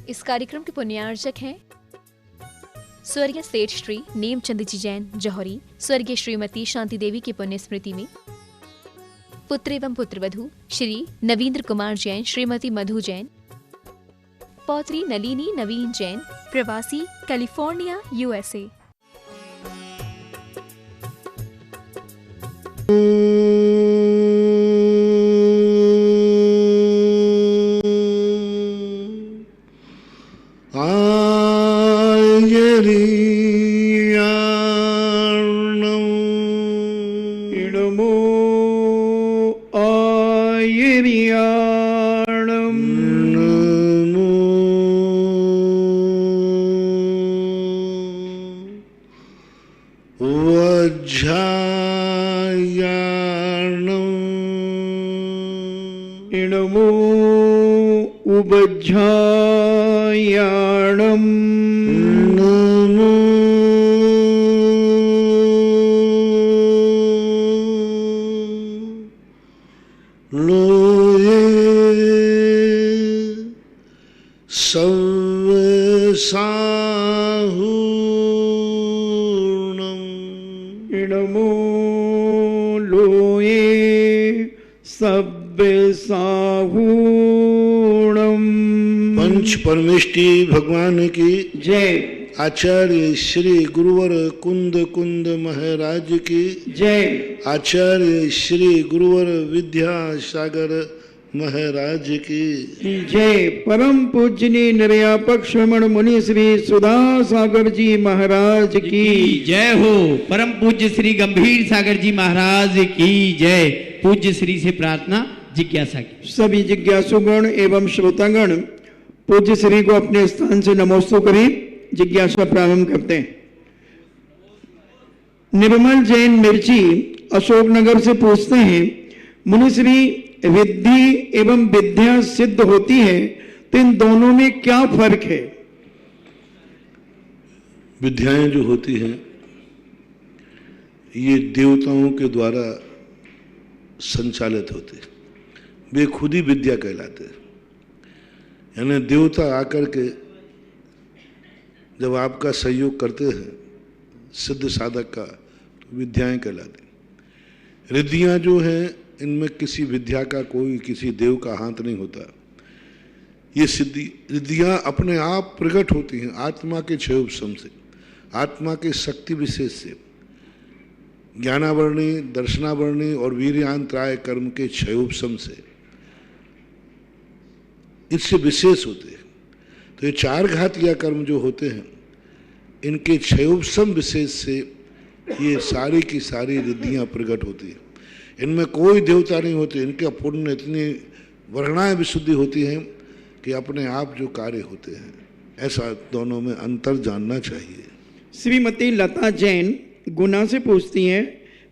इस कार्यक्रम के पुण्यार्चक हैं स्वर्गीय सेठ श्री नेमचंद जी जैन जौहरी, स्वर्गीय श्रीमती शांति देवी की पुण्य स्मृति में पुत्र एवं पुत्रवधू श्री नवींद्र कुमार जैन, श्रीमती मधु जैन, पौत्री नलिनी नवीन जैन, प्रवासी कैलिफोर्निया USA। पंच परमेष्टि भगवान की जय। आचार्य श्री गुरुवर कुंद कुंद महाराज की जय। आचार्य श्री गुरुवर विद्यासागर महाराज की जय। परम पूजनीय निर्यापक श्रमण मुनि श्री सुधा सागर जी महाराज की जय हो। परम पूज्य श्री गंभीर सागर जी महाराज की जय। पूज्य श्री से प्रार्थना जिज्ञासा की। सभी जिज्ञासुगण एवं श्रोतागण पूज्य श्री को अपने स्थान से नमोस्तु करें। जिज्ञासा प्रारंभ करते हैं। निर्मल जैन मिर्ची अशोकनगर से पूछते हैं, मुनि श्री रिद्धि एवं विद्या सिद्ध होती है तो इन दोनों में क्या फर्क है? विद्याएं जो होती हैं ये देवताओं के द्वारा संचालित होती है, वे खुद ही विद्या कहलाते हैं। यानी देवता आकर के जब आपका सहयोग करते हैं सिद्ध साधक का, तो विद्याएं कहलाती हैं। रिद्धियां जो हैं इनमें किसी विद्या का कोई किसी देव का हाथ नहीं होता। ये रिद्धियां अपने आप प्रकट होती हैं आत्मा के क्षयोपशम से, आत्मा के शक्ति विशेष से, ज्ञानावरणी, दर्शनावरणी और वीर्यांतराय कर्म के क्षयोपशम से, इससे विशेष होते हैं। तो ये चार घातिया कर्म जो होते हैं इनके क्षयोपशम विशेष से ये सारी की सारी रिद्धियां प्रकट होती है। इनमें कोई देवता नहीं होते, इनके पुण्य इतनी वर्णाएं विशुद्धि होती हैं कि अपने आप जो कार्य होते हैं। ऐसा दोनों में अंतर जानना चाहिए। श्रीमती लता जैन गुना से पूछती हैं,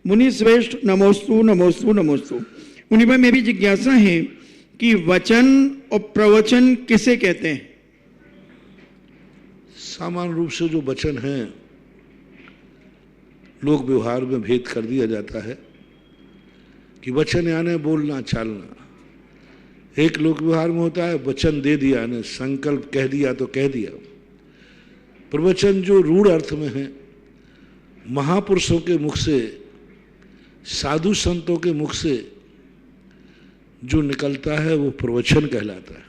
मुनि श्रेष्ठ नमोस्तु नमोस्तु नमोस्तु। मुनि भाई मेरी जिज्ञासा है कि वचन और प्रवचन किसे कहते हैं? सामान्य रूप से जो वचन हैं लोक व्यवहार में भेद कर दिया जाता है कि वचन यानी बोलना चालना। एक लोक व्यवहार में होता है वचन दे दिया, यानी संकल्प कह दिया तो कह दिया। प्रवचन जो रूढ़ अर्थ में है, महापुरुषों के मुख से, साधु संतों के मुख से जो निकलता है वो प्रवचन कहलाता है,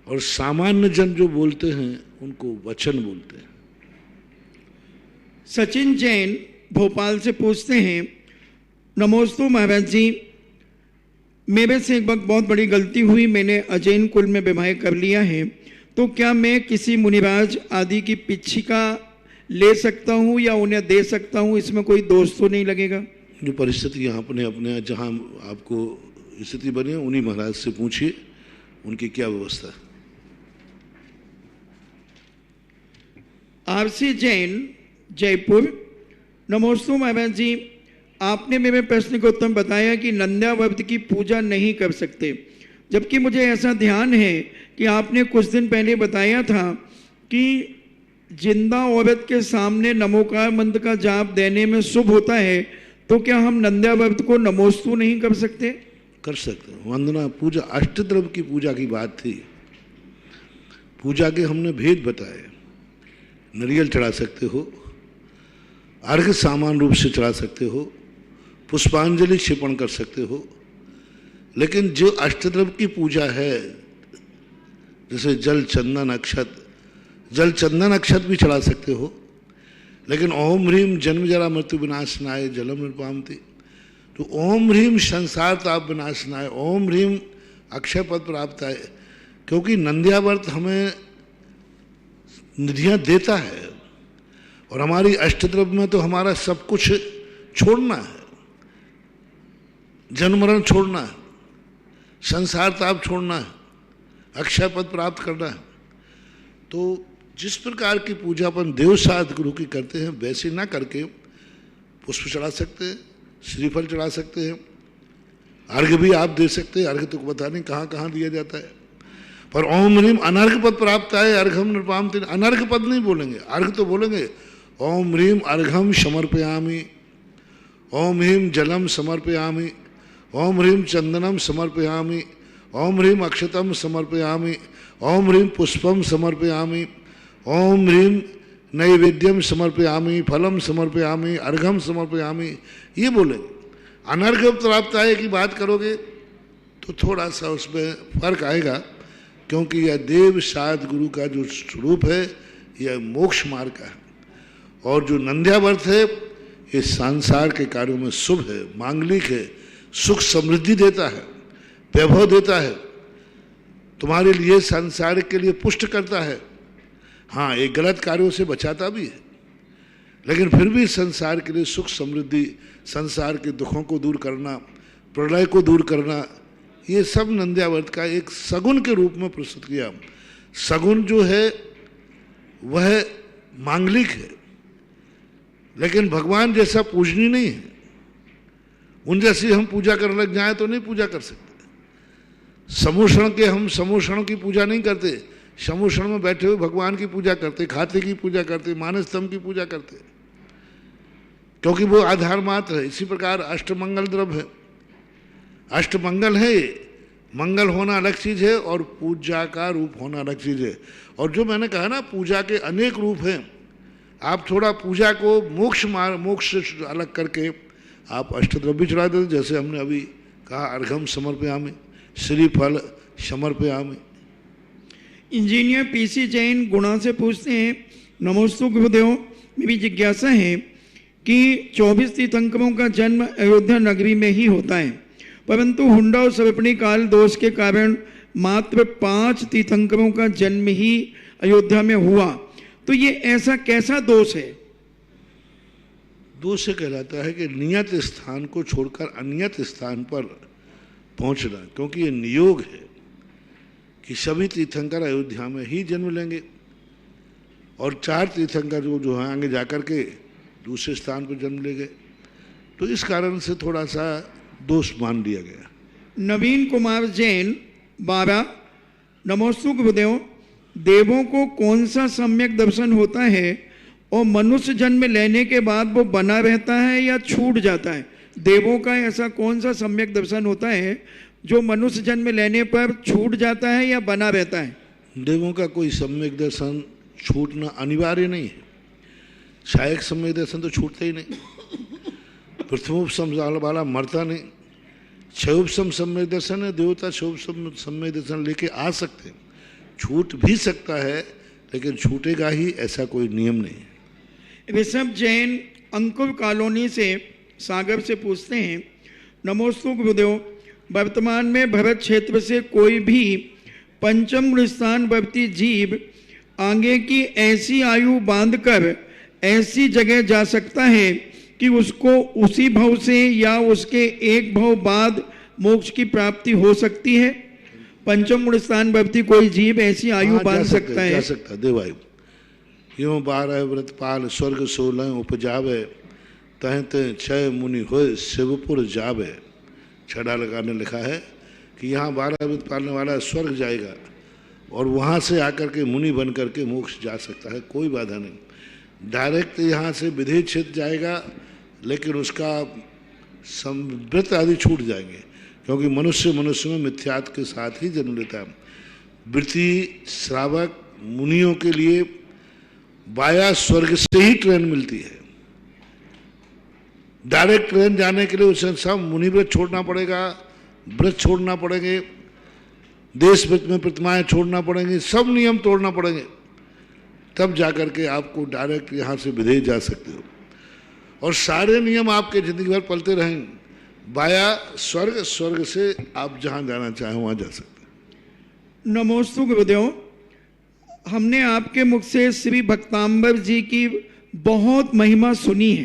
और सामान्य जन जो बोलते हैं उनको वचन बोलते हैं। सचिन जैन भोपाल से पूछते हैं, नमोस्तु महाराज जी, मेरे से एक वक्त बहुत बड़ी गलती हुई, मैंने अजैन कुल में विवाह कर लिया है, तो क्या मैं किसी मुनिराज आदि की पिच्छिका ले सकता हूँ या उन्हें दे सकता हूँ? इसमें कोई दोष तो नहीं लगेगा? जो परिस्थिति यहाँ अपने जहाँ आपको स्थिति बनी है उन्हीं महाराज से पूछिए उनकी क्या व्यवस्था है। आरसी जैन जयपुर, नमोस्तु महाराज जी, आपने मेरे प्रश्न को उत्तर बताया कि नंद्यावर्त की पूजा नहीं कर सकते, जबकि मुझे ऐसा ध्यान है कि आपने कुछ दिन पहले बताया था कि जिंदा औरत के सामने नमोकार मंत्र का जाप देने में शुभ होता है, तो क्या हम नंद्यावर्त को नमोस्तु नहीं कर सकते? कर सकते हैं। वंदना पूजा अष्टद्रव्य की पूजा की बात थी। पूजा के हमने भेद बताए। नारियल चढ़ा सकते हो, अर्घ सामान्य रूप से चढ़ा सकते हो, पुष्पांजलि क्षेपण कर सकते हो, लेकिन जो अष्टद्रव्य की पूजा है, जैसे जल चंदन अक्षत, जल चंदन अक्षत भी चढ़ा सकते हो, लेकिन ओम ह्रीम जन्म जरा मृत्यु विनाशनाय जलम निर्पामति, तो ओम ह्रीम संसार ताप विनाशनाय, ओम ह्रीम अक्षय पद प्राप्त है। क्योंकि नंद्यावर्त हमें निधियां देता है और हमारी अष्टद्रव्य में तो हमारा सब कुछ छोड़ना है, जन्म मरण छोड़ना है, संसार ताप छोड़ना है, अक्षय पद प्राप्त करना है। तो जिस प्रकार की पूजा अपन देवसाध गुरु की करते हैं वैसे ना करके पुष्प चढ़ा सकते हैं, श्रीफल चढ़ा सकते हैं, अर्घ भी आप दे सकते हैं। अर्घ तो पता नहीं कहाँ कहाँ दिया जाता है, पर ओम ह्रीम अनर्घ पद प्राप्त है, अर्घम नृपामति। अनर्घ पद नहीं बोलेंगे, अर्घ तो बोलेंगे ओम ह्रीम अर्घम समर्पयामि, ओम ह्रीम जलम समर्पयामि, ओम ह्रीम चंदनम समर्पयामि, ओम ह्रीम अक्षतम समर्पयामि, ओम ह्रीम पुष्पम समर्पयामि, ओम ह्रीम नैवेद्यम समर्पयामि, फलम समर्पयामि, अर्घम समर्पयामि, ये बोलेंगे। अनर्घ प्राप्त आय की बात करोगे तो थोड़ा सा उसमें फर्क आएगा, क्योंकि यह देव साध गुरु का जो स्वरूप है यह मोक्ष मार्ग का है, और जो नंद्यावर्त है ये संसार के कार्यों में शुभ है, मांगलिक है, सुख समृद्धि देता है, वैभव देता है, तुम्हारे लिए संसार के लिए पुष्ट करता है। हाँ, एक गलत कार्यों से बचाता भी है, लेकिन फिर भी संसार के लिए सुख समृद्धि, संसार के दुखों को दूर करना, प्रलय को दूर करना, ये सब नंद्यावर्त का एक सगुन के रूप में प्रस्तुत किया। सगुन जो है वह मांगलिक है, लेकिन भगवान जैसा पूजनीय नहीं है। उन जैसी हम पूजा करने लग जाए तो नहीं पूजा कर सकते। समूषण के हम समूषण की पूजा नहीं करते, समूषण में बैठे हुए भगवान की पूजा करते, खाते की पूजा करते, मानस स्तंभ की पूजा करते, क्योंकि वो आधार मात्र है। इसी प्रकार अष्टमंगल द्रव्य है, अष्टमंगल है, मंगल होना अलग चीज है और पूजा का रूप होना अलग चीज है। और जो मैंने कहा ना, पूजा के अनेक रूप हैं, आप थोड़ा पूजा को मोक्ष से अलग करके आप अष्टद्रव्य चढ़ा देते, जैसे हमने अभी कहा अर्घम समर्पयामि, श्रीफल समर्पयामि। इंजीनियर पीसी जैन गुणा से पूछते हैं, नमोस्तु गुरुदेव, मेरी जिज्ञासा है कि 24 तीर्थंकरों का जन्म अयोध्या नगरी में ही होता है, परंतु हुंडा और सर्पणी काल दोष के कारण मात्र 5 तीर्थंकरों का जन्म ही अयोध्या में हुआ, तो ये ऐसा कैसा दोष है? दोष से कहलाता है कि नियत स्थान को छोड़कर अनियत स्थान पर पहुंचना, क्योंकि ये नियोग है कि सभी तीर्थंकर अयोध्या में ही जन्म लेंगे और 4 तीर्थंकर जो हैं आगे जाकर के दूसरे स्थान पर जन्म ले गए, तो इस कारण से थोड़ा सा दोष मान लिया गया। नवीन कुमार जैन 12, नमोस्तु गुरुदेव, देवों को कौन सा सम्यक दर्शन होता है और मनुष्य जन्म लेने के बाद वो बना रहता है या छूट जाता है? देवों का ऐसा कौन सा सम्यक दर्शन होता है जो मनुष्य जन्म लेने पर छूट जाता है या बना रहता है? देवों का कोई सम्यक दर्शन छूटना अनिवार्य नहीं है। सहायक सम्यक दर्शन तो छूटता ही नहीं, प्रथमोपम वाला मरता नहीं। क्षयोपम सम्यक दर्शन है, देवता क्षयोपम सम्यक दर्शन लेके आ सकते हैं, छूट भी सकता है, लेकिन छूटेगा ही ऐसा कोई नियम नहीं है। ऋषभ जैन अंकुर कॉलोनी से सागर से पूछते हैं, नमोस्तु गुरुदेव, वर्तमान में भरत क्षेत्र से कोई भी पंचम गुण स्थान वर्ती जीव आगे की ऐसी आयु बांधकर ऐसी जगह जा सकता है कि उसको उसी भव से या उसके एक भव बाद मोक्ष की प्राप्ति हो सकती है? पंचम गुण स्थान वर्ती कोई जीव ऐसी आयु बांध सकता है? जा सकता है देवायु। यूं 12 व्रतपाल स्वर्ग 16 उपजावे, तहते 6 मुनि होए शिवपुर जावे। छड़ा लगाने लिखा है कि यहाँ 12 व्रत पालने वाला स्वर्ग जाएगा और वहाँ से आकर के मुनि बन करके मोक्ष जा सकता है, कोई बाधा नहीं। डायरेक्ट यहाँ से विधि क्षेत्र जाएगा, लेकिन उसका व्रत आदि छूट जाएंगे, क्योंकि मनुष्य में मिथ्यात्व के साथ ही जन्म लेता है। वृत्ति, श्रावक मुनियों के लिए वाया स्वर्ग से ही ट्रेन मिलती है। डायरेक्ट ट्रेन जाने के लिए उसे सब मुनि व्रत छोड़ना पड़ेगा, व्रत छोड़ना पड़ेंगे, देश में प्रतिमाएं छोड़ना पड़ेंगी, सब नियम तोड़ना पड़ेंगे, तब जाकर के आपको डायरेक्ट यहाँ से विदेश जा सकते हो। और सारे नियम आपके जिंदगी भर पलते रहेंगे, वाया स्वर्ग, स्वर्ग से आप जहाँ जाना चाहें वहाँ जा सकते हैं। नमोस्तु गुरुदेव, हमने आपके मुख से श्री भक्तांबर जी की बहुत महिमा सुनी है,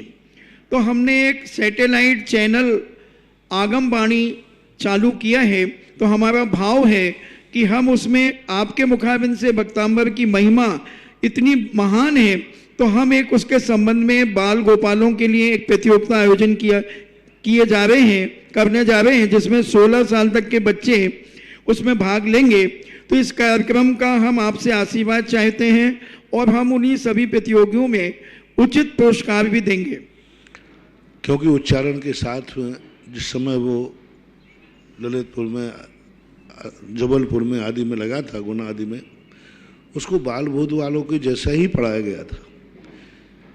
तो हमने एक सैटेलाइट चैनल आगमवाणी चालू किया है। तो हमारा भाव है कि हम उसमें आपके मुखारबिंद से भक्तांबर की महिमा इतनी महान है, तो हम एक उसके संबंध में बाल गोपालों के लिए एक प्रतियोगिता आयोजन करने जा रहे हैं, जिसमें 16 साल तक के बच्चे उसमें भाग लेंगे। तो इस कार्यक्रम का हम आपसे आशीर्वाद चाहते हैं और हम उन्हीं सभी प्रतियोगियों में उचित पुरस्कार भी देंगे। क्योंकि उच्चारण के साथ में जिस समय वो ललितपुर में, जबलपुर में आदि में लगा था, गुना आदि में, उसको बाल बोध वालों के जैसा ही पढ़ाया गया था।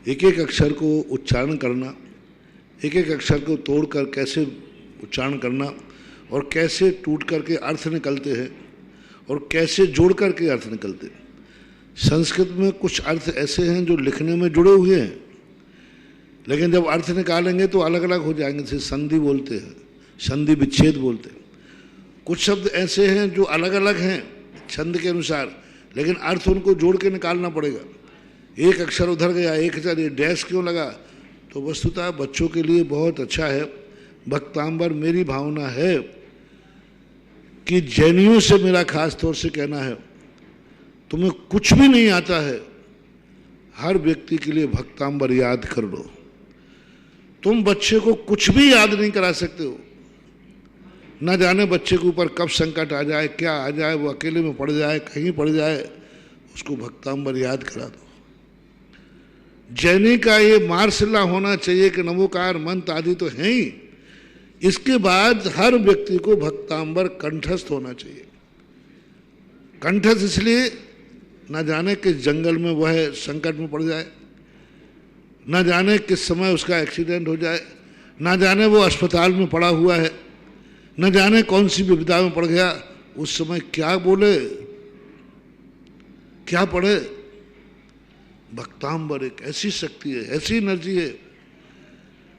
एक एक अक्षर को उच्चारण करना, एक एक अक्षर को तोड़कर कैसे उच्चारण करना, और कैसे टूट करके अर्थ निकलते हैं और कैसे जोड़ करके अर्थ निकलते हैं। संस्कृत में कुछ अर्थ ऐसे हैं जो लिखने में जुड़े हुए हैं, लेकिन जब अर्थ निकालेंगे तो अलग अलग हो जाएंगे। जैसे संधि बोलते हैं, संधि विच्छेद बोलते हैं। कुछ शब्द ऐसे हैं जो अलग अलग हैं छंद के अनुसार, लेकिन अर्थ उनको जोड़ के निकालना पड़ेगा। एक अक्षर उधर गया, एक अक्षर ये डैश क्यों लगा, तो वस्तुतः बच्चों के लिए बहुत अच्छा है। भक्तांबर, मेरी भावना है कि जैनियों से मेरा खास तौर से कहना है, तुम्हें कुछ भी नहीं आता है, हर व्यक्ति के लिए भक्तांबर याद कर लो। तुम बच्चे को कुछ भी याद नहीं करा सकते हो, न जाने बच्चे के ऊपर कब संकट आ जाए, क्या आ जाए, वो अकेले में पड़ जाए, कहीं पड़ जाए, उसको भक्तांबर याद करा दो। जैनी का ये मार्शला होना चाहिए कि नमोकार मंत्र आदि तो हैं ही, इसके बाद हर व्यक्ति को भक्तांबर कंठस्थ होना चाहिए। कंठस्थ इसलिए, न जाने किस जंगल में वह संकट में पड़ जाए, न जाने किस समय उसका एक्सीडेंट हो जाए, न जाने वो अस्पताल में पड़ा हुआ है, न जाने कौन सी विपदा में पड़ गया, उस समय क्या बोले, क्या पढ़े। भक्तांबर एक ऐसी शक्ति है, ऐसी एनर्जी है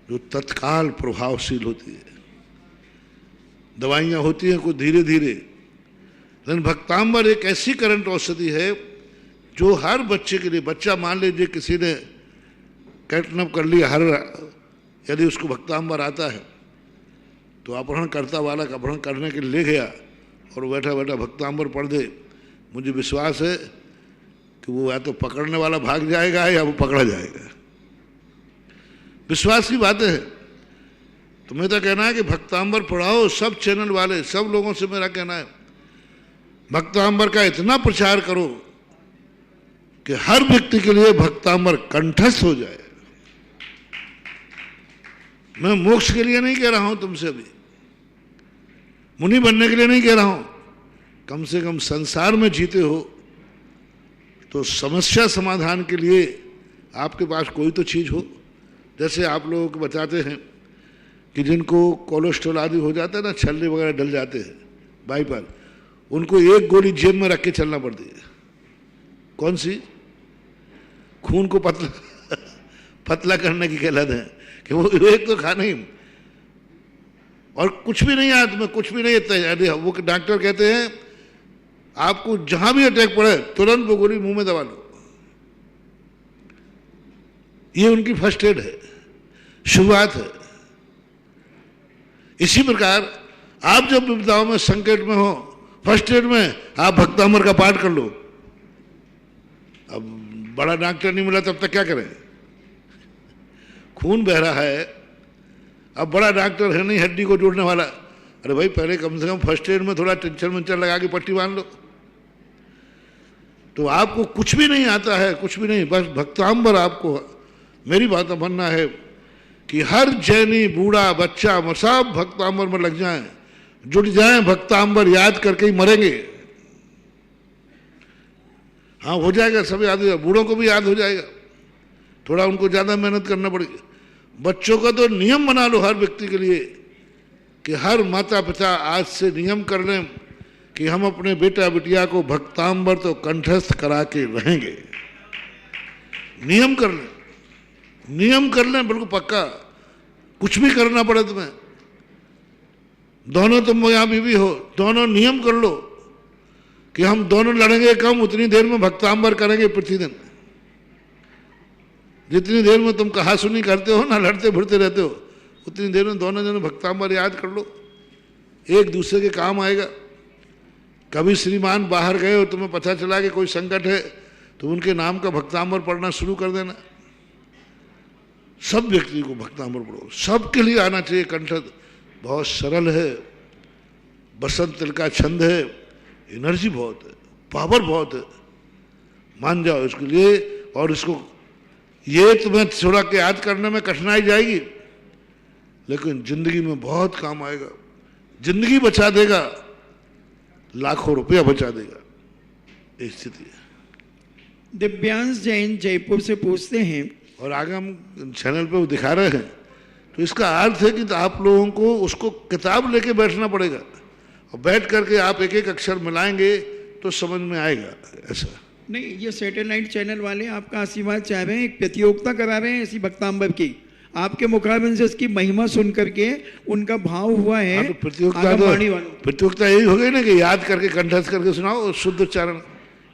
जो तत्काल प्रभावशील होती है। दवाइयाँ होती हैं कुछ धीरे धीरे, लेकिन भक्तांबर एक ऐसी करंट औषधि है जो हर बच्चे के लिए, बच्चा मान लीजिए किसी ने कैटनप कर लिया, यदि उसको भक्तांबर आता है तो अपहरणकर्ता वाला अपहरण करने के लिए ले गया और बैठा बैठा भक्तांबर पढ़ दे, मुझे विश्वास है कि वो या तो पकड़ने वाला भाग जाएगा या वो पकड़ा जाएगा। विश्वास की बातें हैं। तुम्हें तो कहना है कि भक्तांबर पढ़ाओ, सब चैनल वाले, सब लोगों से मेरा कहना है भक्तांबर का इतना प्रचार करो कि हर व्यक्ति के लिए भक्तांबर कंठस्थ हो जाए। मैं मोक्ष के लिए नहीं कह रहा हूं तुमसे, अभी मुनि बनने के लिए नहीं कह रहा हूं, कम से कम संसार में जीते हो तो समस्या समाधान के लिए आपके पास कोई तो चीज हो। जैसे आप लोग को बताते हैं कि जिनको कोलेस्ट्रॉल आदि हो जाता है ना, छल्ले वगैरह डल जाते हैं बाईपास, उनको एक गोली जेब में रख के चलना पड़ती है। कौन सी? खून को पतला करने की कहलाते हैं कि वो एक तो खाना ही, और कुछ भी नहीं हाथ में, कुछ भी नहीं है। वो डॉक्टर कहते हैं आपको जहां भी अटैक पड़े तुरंत वो गोली मुंह में दबा लो। ये उनकी फर्स्ट एड है, शुरुआत है। इसी प्रकार आप जब विपदाओं में, संकट में हो, फर्स्ट एड में आप भक्तांबर का पाठ कर लो। अब बड़ा डॉक्टर नहीं मिला तब तक क्या करें? खून बह रहा है, अब बड़ा डॉक्टर है नहीं हड्डी को जोड़ने वाला, अरे भाई पहले कम से कम फर्स्ट एड में थोड़ा टेंशन मंचर लगा के पट्टी बांध लो। तो आपको कुछ भी नहीं आता है, कुछ भी नहीं, बस भक्तांबर आपको, मेरी बात मानना है कि हर जैनी, बूढ़ा, बच्चा, सब भक्तांबर में लग जाएं, जुट जाएं, भक्तांबर याद करके ही मरेंगे। हाँ हो जाएगा, सब याद हो जाएगा, बूढ़ों को भी याद हो जाएगा, थोड़ा उनको ज़्यादा मेहनत करना पड़ेगी। बच्चों का तो नियम बना लो हर व्यक्ति के लिए कि हर माता पिता आज से नियम कर लें कि हम अपने बेटा बिटिया को भक्तांबर तो कंठस्थ करा के रहेंगे। नियम कर लें, नियम कर लें बिल्कुल पक्का, कुछ भी करना पड़े तुम्हें, दोनों तुम यहाँ बीवी हो, दोनों नियम कर लो कि हम दोनों लड़ेंगे कम, उतनी देर में भक्तांबर करेंगे प्रतिदिन। जितनी देर में तुम कहा सुनी करते हो ना, लड़ते भिड़ते रहते हो, उतनी देर में दोनों जन भक्तांबर याद कर लो, एक दूसरे के काम आएगा। कभी श्रीमान बाहर गए और तुम्हें पता चला कि कोई संकट है तो उनके नाम का भक्तांबर पढ़ना शुरू कर देना। सब व्यक्ति को भक्तांबर पढ़ो, सबके लिए आना चाहिए कंठस्थ। बहुत सरल है, बसंत तिल का छंद है, एनर्जी बहुत है, पावर बहुत है, मान जाओ इसके लिए। और इसको ये तुम्हें थोड़ा के याद करने में कठिनाई जाएगी, लेकिन जिंदगी में बहुत काम आएगा, जिंदगी बचा देगा, लाखों रुपया बचा देगा, ये स्थिति है। दिव्यांश जैन जयपुर से पूछते हैं, और आगे हम चैनल पे वो दिखा रहे हैं, तो इसका अर्थ है कि तो आप लोगों को उसको किताब लेके बैठना पड़ेगा, और बैठ करके आप एक एक अक्षर मिलाएंगे तो समझ में आएगा। ऐसा नहीं, ये सैटेलाइट चैनल वाले आपका आशीर्वाद चाह रहे हैं, एक प्रतियोगिता करा रहे हैं ऐसी भक्तांबर की, आपके मुखारबिंद से इसकी महिमा सुन करके उनका भाव हुआ है। तो प्रतियोगिता यही हो गई ना कि याद करके कंठस्थ करके सुनाओ, शुद्ध उच्चारण,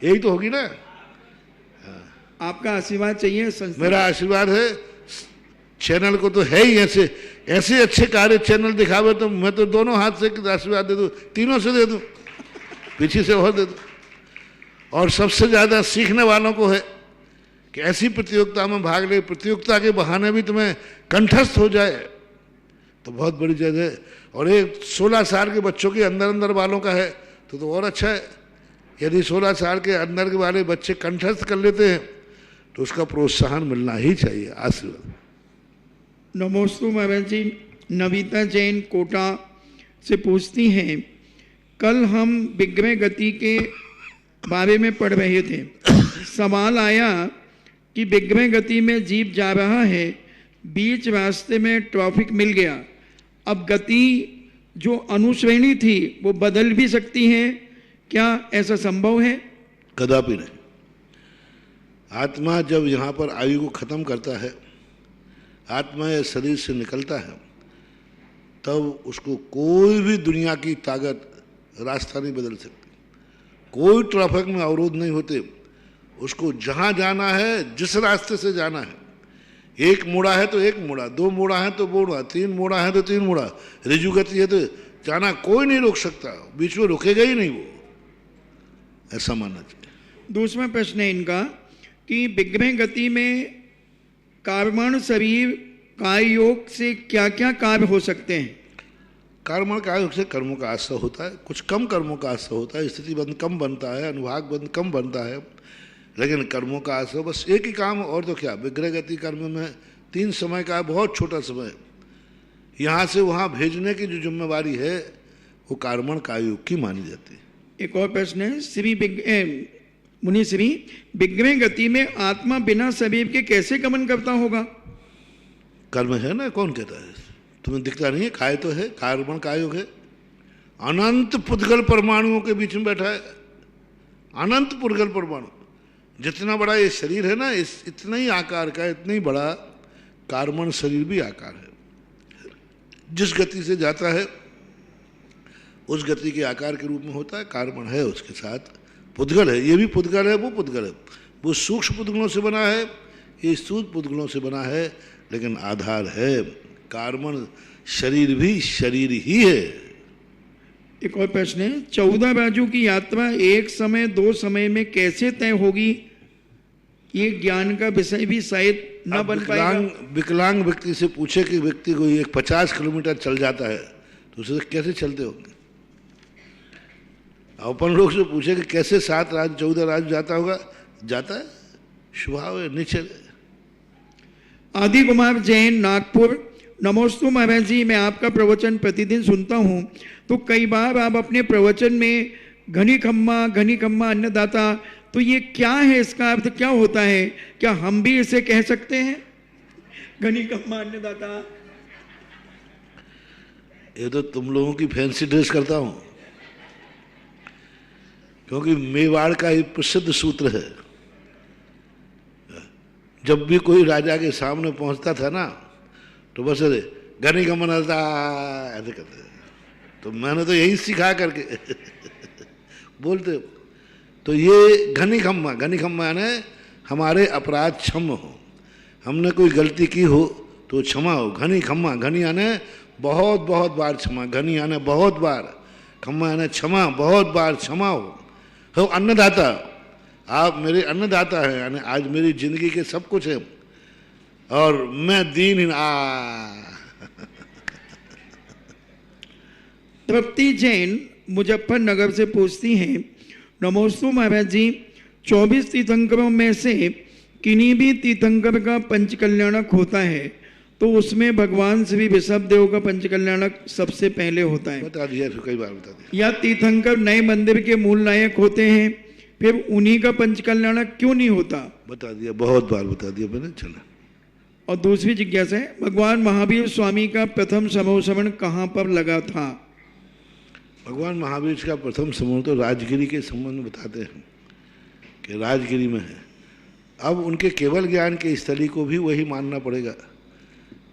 यही तो होगी ना। आपका आशीर्वाद चाहिए। मेरा आशीर्वाद है, चैनल को तो है ही ऐसे ऐसे अच्छे कार्य चैनल दिखावे तो मैं तो दोनों हाथ से आशीर्वाद दे दूं, तीनों से दे दूं, पीछे से और दे दूं। और सबसे ज्यादा सीखने वालों को है कि ऐसी प्रतियोगिता में भाग ले, प्रतियोगिता के बहाने भी तुम्हें कंठस्थ हो जाए तो बहुत बड़ी चीज है। और एक 16 साल के बच्चों के अंदर अंदर वालों का है तो और अच्छा है। यदि 16 साल के अंदर के वाले बच्चे कंठस्थ कर लेते हैं तो उसका प्रोत्साहन मिलना ही चाहिए। आशीर्वाद। नमोस्तु महाराज जी। नविता जैन कोटा से पूछती हैं, कल हम विग्रह गति के बारे में पढ़ रहे थे, सवाल आया कि विग्रह गति में जीव जा रहा है, बीच रास्ते में ट्रैफिक मिल गया, अब गति जो अनुश्रेणी थी वो बदल भी सकती है, क्या ऐसा संभव है? कदापि नहीं। आत्मा जब यहाँ पर आयु को खत्म करता है, आत्मा या शरीर से निकलता है, तब उसको कोई भी दुनिया की ताकत रास्ता नहीं बदल सकती, कोई ट्रैफिक में अवरोध नहीं होते। उसको जहाँ जाना है, जिस रास्ते से जाना है, एक मोड़ा है तो एक मोड़ा, 2 मोड़ा है तो मोड़ा, 3 मोड़ा है तो 3 मोड़ा, रिजु गति है तो जाना कोई नहीं रोक सकता, बीच में रुकेगा ही नहीं वो, ऐसा मानना चाहिए। दूसरा प्रश्न है इनका कि विग्रह गति में कर्मण शरीर कार्य योग से क्या क्या कार्य हो सकते हैं? कर्मण कार्य से कर्मों का आश्रय होता है, कुछ कम कर्मों का आश्रय होता है, स्थिति बंध कम बनता है, अनुभाग बंध कम बनता है, लेकिन कर्मों का आश्रय बस एक ही काम। और तो क्या, विग्रह गति कर्म में 3 समय का है, बहुत छोटा समय, यहाँ से वहाँ भेजने की जो जिम्मेवारी है वो कर्मण कायुग की मानी जाती है। एक और प्रश्न है, श्री मुनि श्री, विग्रह गति में आत्मा बिना शरीर के कैसे गमन करता होगा? कर्म है ना, कौन कहता है, तुम्हें दिखता नहीं है, काय तो है, कर्मण कायुग है, अनंत पुद्गल परमाणुओं के बीच में बैठा है, अनंत पुद्गल परमाणु, जितना बड़ा ये शरीर है ना, इस इतना ही आकार का, इतना ही बड़ा कर्मण शरीर भी आकार है। जिस गति से जाता है उस गति के आकार के रूप में होता है, कर्मण है, उसके साथ पुद्गल है, ये भी पुद्गल है, वो पुद्गल है, वो सूक्ष्म पुद्गलों से बना है, ये स्थूल पुद्गलों से बना है, लेकिन आधार है कर्मण, शरीर भी शरीर ही है। एक और प्रश्न है, 14 बाजू की यात्रा एक समय 2 समय में कैसे तय होगी? ये ज्ञान का विषय भी शायद न बन पाएगा। विकलांग व्यक्ति से पूछे कि व्यक्ति को 50 किलोमीटर चल जाता है तो उसे कैसे चलते होंगे? अपन लोग से पूछे कि कैसे 7 राज्य 14 राज्य जाता होगा, जाता है, स्वभाव है, निश्चय। आदि कुमार जैन नागपुर, नमोस्तु महाराज जी, मैं आपका प्रवचन प्रतिदिन सुनता हूँ, तो कई बार आप अपने प्रवचन में घनी खम्मा अन्नदाता तो ये क्या है, इसका अर्थ क्या होता है? क्या हम भी इसे कह सकते हैं? घनी खम्मा अन्नदाता। ये तो तुम लोगों की फैंसी ड्रेस करता हूं, क्योंकि मेवाड़ का एक प्रसिद्ध सूत्र है, जब भी कोई राजा के सामने पहुंचता था ना तो बस घनी खम्मा अन्नदाता ऐसे करते थे। तो मैंने तो यही सिखा करके बोलते। तो ये घनी खम्मा यानी हमारे अपराध क्षम हो, हमने कोई गलती की हो तो क्षमा हो। घनी खम्मा, घनी यानी बहुत बहुत बार क्षमा, घनी यानी बहुत बार, खम्मा यानी क्षमा, बहुत बार क्षमा हो अन्नदाता, आप मेरे अन्नदाता हैं, यानी आज मेरी जिंदगी के सब कुछ है और मैं दीनहीन। तृप्ति जैन मुजफ्फरनगर से पूछती हैं, नमोस्तु महाराज जी, 24 तीर्थंकरों में से किन्हीं भी तीर्थंकर का पंचकल्याणक होता है तो उसमें भगवान श्री ऋषभ देव का पंचकल्याणक सबसे पहले होता है। बता दिया, कई बार बता दिया। या तीर्थंकर नए मंदिर के मूल नायक होते हैं, फिर उन्हीं का पंचकल्याणक क्यों नहीं होता? बता दिया, बहुत बार बता दिया मैंने। चला। और दूसरी जिज्ञासा है, भगवान महावीर स्वामी का प्रथम समूह श्रवण कहाँ पर लगा था? भगवान महावीर का प्रथम समूह तो राजगिरी के संबंध में बताते हैं कि राजगिरी में है। अब उनके केवल ज्ञान के स्थली को भी वही मानना पड़ेगा।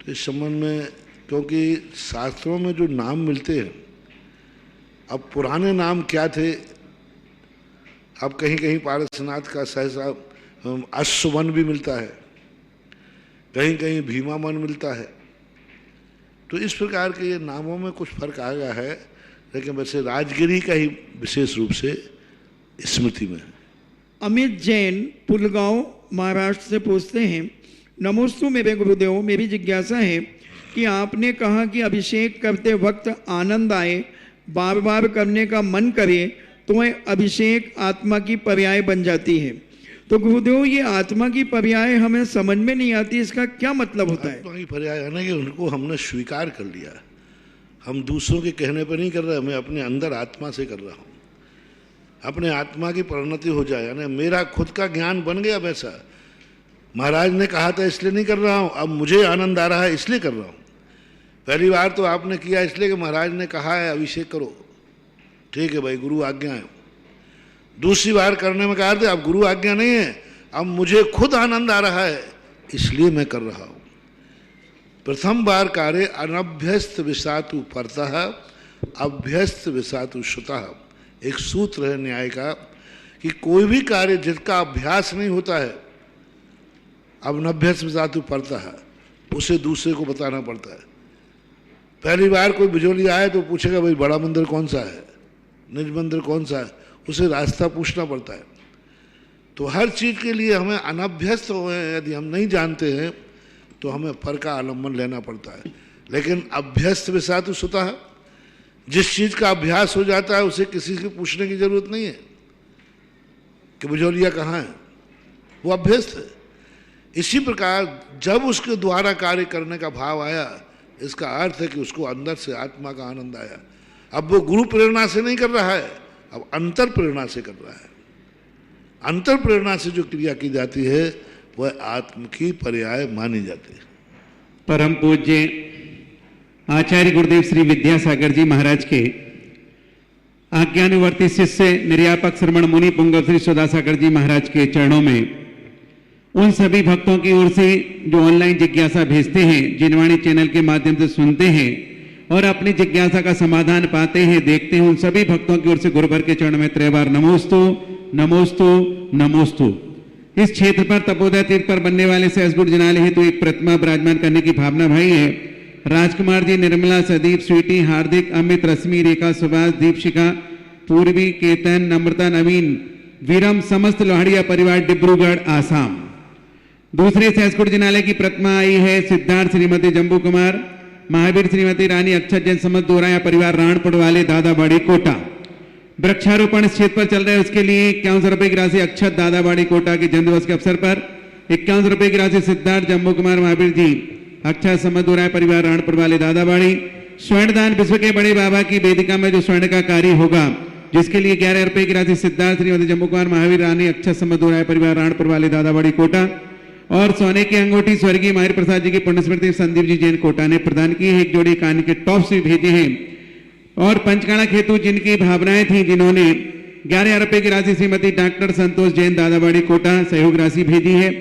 तो इस संबंध में, क्योंकि शास्त्रों में जो नाम मिलते हैं, अब पुराने नाम क्या थे, अब कहीं कहीं पारसनाथ का सहसा अश्ववन भी मिलता है, कहीं कहीं भीमा मन मिलता है। तो इस प्रकार के ये नामों में कुछ फर्क आ गया है, लेकिन वैसे राजगिरी का ही विशेष रूप से स्मृति में है। अमित जैन पुलगांव महाराष्ट्र से पूछते हैं, नमोस्तु मेरे गुरुदेव, मेरी जिज्ञासा है कि आपने कहा कि अभिषेक करते वक्त आनंद आए, बार बार करने का मन करे तो वह अभिषेक आत्मा की पर्याय बन जाती है। तो गुरुदेव, ये आत्मा की पर्याय हमें समझ में नहीं आती, इसका क्या मतलब होता है? आत्मा की पर्याय है ना कि उनको हमने स्वीकार कर लिया। हम दूसरों के कहने पर नहीं कर रहे, मैं अपने अंदर आत्मा से कर रहा हूँ। अपने आत्मा की परिणति हो जाए, यानी मेरा खुद का ज्ञान बन गया वैसा। महाराज ने कहा था इसलिए नहीं कर रहा हूँ, अब मुझे आनंद आ रहा है इसलिए कर रहा हूँ। पहली बार तो आपने किया इसलिए कि महाराज ने कहा है अभिषेक करो, ठीक है भाई, गुरु आज्ञा है। दूसरी बार करने में कहा था अब गुरु आज्ञा नहीं है, अब मुझे खुद आनंद आ रहा है इसलिए मैं कर रहा हूँ। प्रथम बार कार्य अनभ्यस्त विषातु परतः अभ्यस्त विषातु श्रुतः। एक सूत्र है न्याय का कि कोई भी कार्य जिसका अभ्यास नहीं होता है, अनभ्यस्त विषातु परतः, उसे दूसरे को बताना पड़ता है। पहली बार कोई बिजोली आए तो पूछेगा भाई बड़ा मंदिर कौन सा है, निज मंदिर कौन सा है, उसे रास्ता पूछना पड़ता है। तो हर चीज़ के लिए हमें अनभ्यस्त हुए हैं, यदि हम नहीं जानते हैं तो हमें फर का आलम्बन लेना पड़ता है। लेकिन अभ्यस्त विषातु श्रुतः, जिस चीज़ का अभ्यास हो जाता है उसे किसी से पूछने की जरूरत नहीं है कि बिजोलिया कहाँ है, वो अभ्यस्त है। इसी प्रकार जब उसके द्वारा कार्य करने का भाव आया, इसका अर्थ है कि उसको अंदर से आत्मा का आनंद आया। अब वो गुरु प्रेरणा से नहीं कर रहा है, अब अंतर प्रेरणा से कर रहा है। अंतर प्रेरणा से जो क्रिया की जाती है वह आत्म की पर्याय मानी जाती है। परम पूज्य आचार्य गुरुदेव श्री विद्यासागर जी महाराज के आज्ञानुवर्ती शिष्य निर्यापक श्रमण मुनि पुंगव श्री सौदासागर जी महाराज के चरणों में उन सभी भक्तों की ओर से जो ऑनलाइन जिज्ञासा भेजते हैं, जिनवाणी चैनल के माध्यम से सुनते हैं और अपनी जिज्ञासा का समाधान पाते हैं, देखते हैं, उन सभी भक्तों की ओर से गुरुवर के चरण में त्रैबार नमोस्तु नमोस्तु नमोस्तु। इस क्षेत्र पर तपोदय तीर्थ पर बनने वाले सहसगुण जिनालय हेतु एक प्रतिमा विराजमान करने की भावना भाई है। राजकुमार जी, निर्मला, सदीप, स्वीटी, हार्दिक, अमित, रश्मि, रेखा, सुभाष, दीपशिखा, पूर्वी, केतन, नम्रता, नवीन, वीरम, समस्त लोहाड़िया परिवार डिब्रूगढ़ आसाम। दूसरे सहसगुण जिनालय की प्रतिमा आई है सिद्धार्थ श्रीमती जम्बू कुमार, महावीर श्रीमती रानी अक्षत जैन समस्त दोराया परिवार राणपुर वाले दादाबाड़ी कोटा। वृक्षारोपण इस क्षेत्र पर चल रहे हैं, उसके लिए 51 रुपए की राशि अक्षत दादाबाड़ी कोटा के जन्मदिवस के अवसर पर 51 रुपए की राशि सिद्धार्थ जम्बू कुमार महावीर जी अक्षत समस्त दोराया परिवार राणपुर वाले दादाबाड़ी। स्वर्णदान विश्व के बड़े बाबा की वेदिका में जो स्वर्ण का कार्य होगा जिसके लिए 11 रुपए की राशि सिद्धार्थ श्रीमती जम्मू कुमार महावीर रानी अक्षय समदुराय परिवार राणपुर वाले दादावाड़ी कोटा और सोने की अंगूठी स्वर्गीय माहिर प्रसाद जी की पुण्यस्मृति संदीप जी जैन कोटा ने प्रदान की है। एक जोड़ी कान के टॉप्स भी भेजे हैं और पंचकाणा खेतु जिनकी भावनाएं थी, जिन्होंने 11 रुपए की राशि श्रीमती डॉक्टर संतोष जैन दादावाड़ी कोटा सहयोग राशि भेजी है।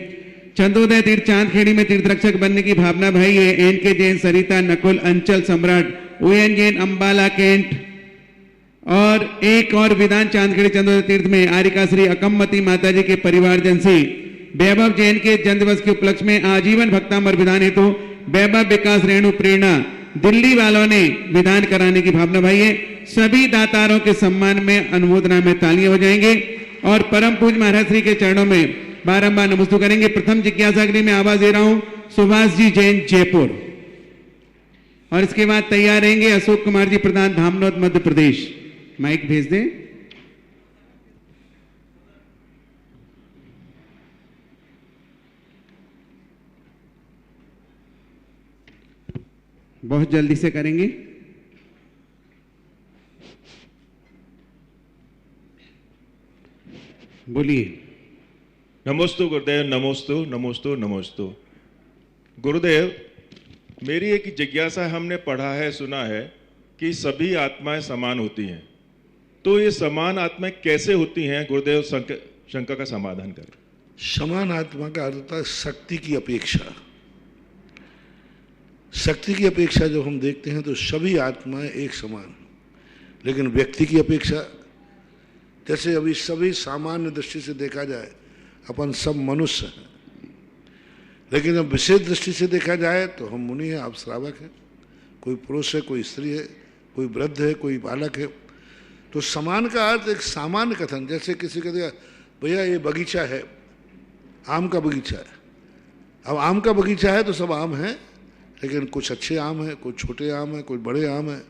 चंदोदय तीर्थ चांदखेड़ी में तीर्थ रक्षक बनने की भावना भाई है। एन के जैन सरिता नकुल अंचल सम्राट ओएन जैन अंबाला कैंट और एक और विधान चांदखेड़ी चंदोदय तीर्थ में आरिका श्री अकम्मती माता जी के परिवारजन से वैभव जैन के जन्मदिवस के उपलक्ष्य में आजीवन भक्तामर विधान हेतु वैभव विकास रेणु प्रेरणा दिल्ली वालों ने विधान कराने की भावना भाई है। सभी दातारों के सम्मान में अनुमोदना में तालियां हो जाएंगे और परम पूज्य महाराज श्री के चरणों में बारंबार नमस्ते करेंगे। प्रथम जिज्ञासा अग्नि में आवाज दे रहा हूं सुभाष जी जैन जयपुर और इसके बाद तैयार रहेंगे अशोक कुमार जी प्रधान धामनोद मध्य प्रदेश। माइक भेज दें। बहुत जल्दी से करेंगे। बोलिए। नमोस्तु गुरुदेव, नमोस्तु नमोस्तु नमोस्तु। गुरुदेव, मेरी एक जिज्ञासा, हमने पढ़ा है सुना है कि सभी आत्माएं समान होती हैं, तो ये समान आत्माएं कैसे होती हैं गुरुदेव? शंका का समाधान करें। समान आत्मा का अर्थ होता है शक्ति की अपेक्षा। शक्ति की अपेक्षा जब हम देखते हैं तो सभी आत्माएं एक समान, लेकिन व्यक्ति की अपेक्षा, जैसे अभी सभी सामान्य दृष्टि से देखा जाए अपन सब मनुष्य हैं, लेकिन जब विशेष दृष्टि से देखा जाए तो हम मुनि हैं, आप श्रावक हैं, कोई पुरुष है, कोई स्त्री है, कोई वृद्ध है, कोई बालक है। तो समान का अर्थ एक सामान्य कथन, जैसे किसी कहते हैं भैया ये बगीचा है, आम का बगीचा है। अब आम का बगीचा है तो सब आम हैं, लेकिन कुछ अच्छे आम हैं, कुछ छोटे आम हैं, कुछ बड़े आम हैं।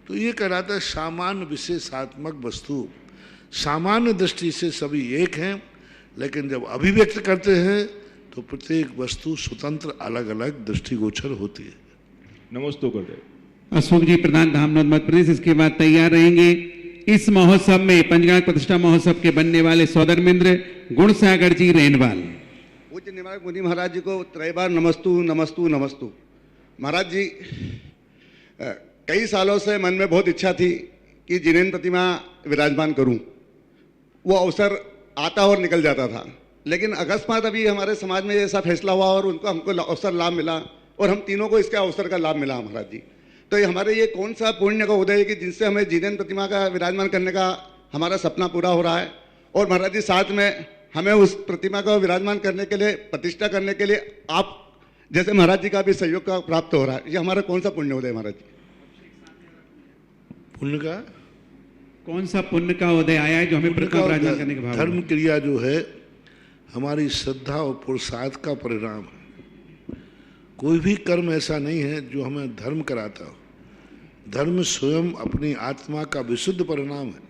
तो ये कहलाता है सामान्य विशेषात्मक वस्तु। सामान्य दृष्टि से सभी एक हैं, लेकिन जब अभिव्यक्त करते हैं तो प्रत्येक वस्तु स्वतंत्र अलग अलग दृष्टिगोचर होती है। नमस्ते गुरुदेव। अशोक जी प्रधान धामनोद मध्य प्रदेश। इसके बाद तैयार रहेंगे इस महोत्सव में पंचगांव प्रतिष्ठा महोत्सव के बनने वाले सौदरमिंद्र गुणसागर जी रेनवाल। पूज्य निवारक मुनि महाराज जी को त्रैबार नमस्तु नमस्तु नमस्तु। महाराज जी, कई सालों से मन में बहुत इच्छा थी कि जिनेन्द्र प्रतिमा विराजमान करूं। वो अवसर आता और निकल जाता था, लेकिन अकस्मात अभी हमारे समाज में ऐसा फैसला हुआ और उनको हमको अवसर लाभ मिला और हम तीनों को इसके अवसर का लाभ मिला महाराज जी। तो ये हमारे ये कौन सा पुण्य का उदय है कि जिनसे हमें जिनेन्द्र प्रतिमा का विराजमान करने का हमारा सपना पूरा हो रहा है, और महाराज जी साथ में हमें उस प्रतिमा को विराजमान करने के लिए, प्रतिष्ठा करने के लिए आप जैसे महाराज जी का भी सहयोग का प्राप्त हो रहा है। ये हमारा कौन सा पुण्य उदय महाराज जी? पुण्य का कौन सा पुण्य का उदय आया है जो हमें प्रतिमा विराजमान करने के भाव? धर्म क्रिया जो है हमारी श्रद्धा और पुरुषार्थ का परिणाम है। कोई भी कर्म ऐसा नहीं है जो हमें धर्म कराता हो। धर्म स्वयं अपनी आत्मा का विशुद्ध परिणाम है।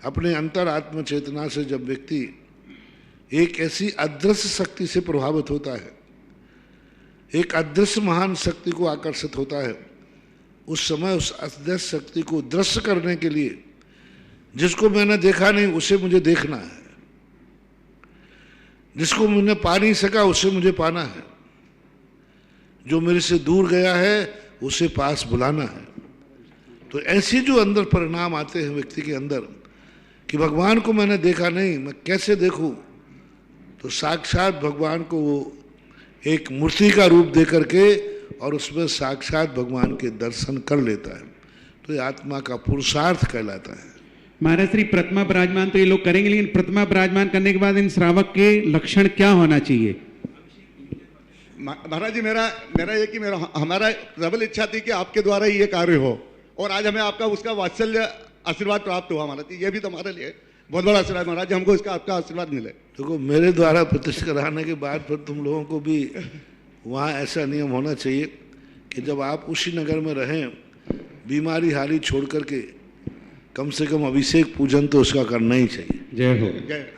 अपने अंतर आत्म चेतना से जब व्यक्ति एक ऐसी अदृश्य शक्ति से प्रभावित होता है, एक अदृश्य महान शक्ति को आकर्षित होता है, उस समय उस अदृश्य शक्ति को दृश्य करने के लिए जिसको मैंने देखा नहीं उसे मुझे देखना है, जिसको मैंने पा नहीं सका उसे मुझे पाना है, जो मेरे से दूर गया है उसे पास बुलाना है। तो ऐसे जो अंदर परिणाम आते हैं व्यक्ति के अंदर कि भगवान को मैंने देखा नहीं, मैं कैसे देखूं, तो साक्षात भगवान को वो एक मूर्ति का रूप दे करके और उसमें साक्षात भगवान के दर्शन कर लेता है। तो ये आत्मा का पुरुषार्थ कहलाता है। महाराज श्री प्रतिमा विराजमान तो ये लोग करेंगे, लेकिन प्रतिमा विराजमान करने के बाद इन श्रावक के लक्षण क्या होना चाहिए? महाराज जी, मेरा ये कि हमारा प्रबल इच्छा थी कि आपके द्वारा ही ये कार्य हो, और आज हमें आपका उसका वात्सल्य आशीर्वाद प्राप्त हुआ महाराज जी। ये भी तो हमारे लिए बहुत बड़ा आशीर्वाद महाराज जी, हमको इसका आपका आशीर्वाद मिले। देखो, मेरे द्वारा प्रतिष्ठा कराने के बाद फिर तुम लोगों को भी वहाँ ऐसा नियम होना चाहिए कि जब आप उसी नगर में रहें, बीमारी हारी छोड़ करके कम से कम अभिषेक पूजन तो उसका करना ही चाहिए। जय हो।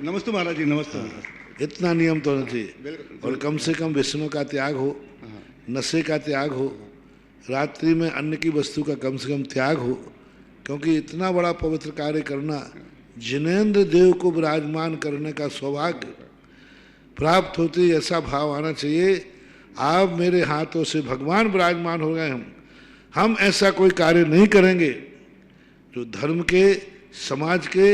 नमस्ते महाराज जी, नमस्ते। इतना नियम तो होना चाहिए। और कम से कम व्यसनों का त्याग हो, नशे का त्याग हो, रात्रि में अन्न की वस्तु का कम से कम त्याग हो, क्योंकि इतना बड़ा पवित्र कार्य करना, जिनेंद्र देव को विराजमान करने का सौभाग्य प्राप्त होते, ऐसा भाव आना चाहिए आप मेरे हाथों से भगवान विराजमान हो गए। हम ऐसा कोई कार्य नहीं करेंगे जो धर्म के, समाज के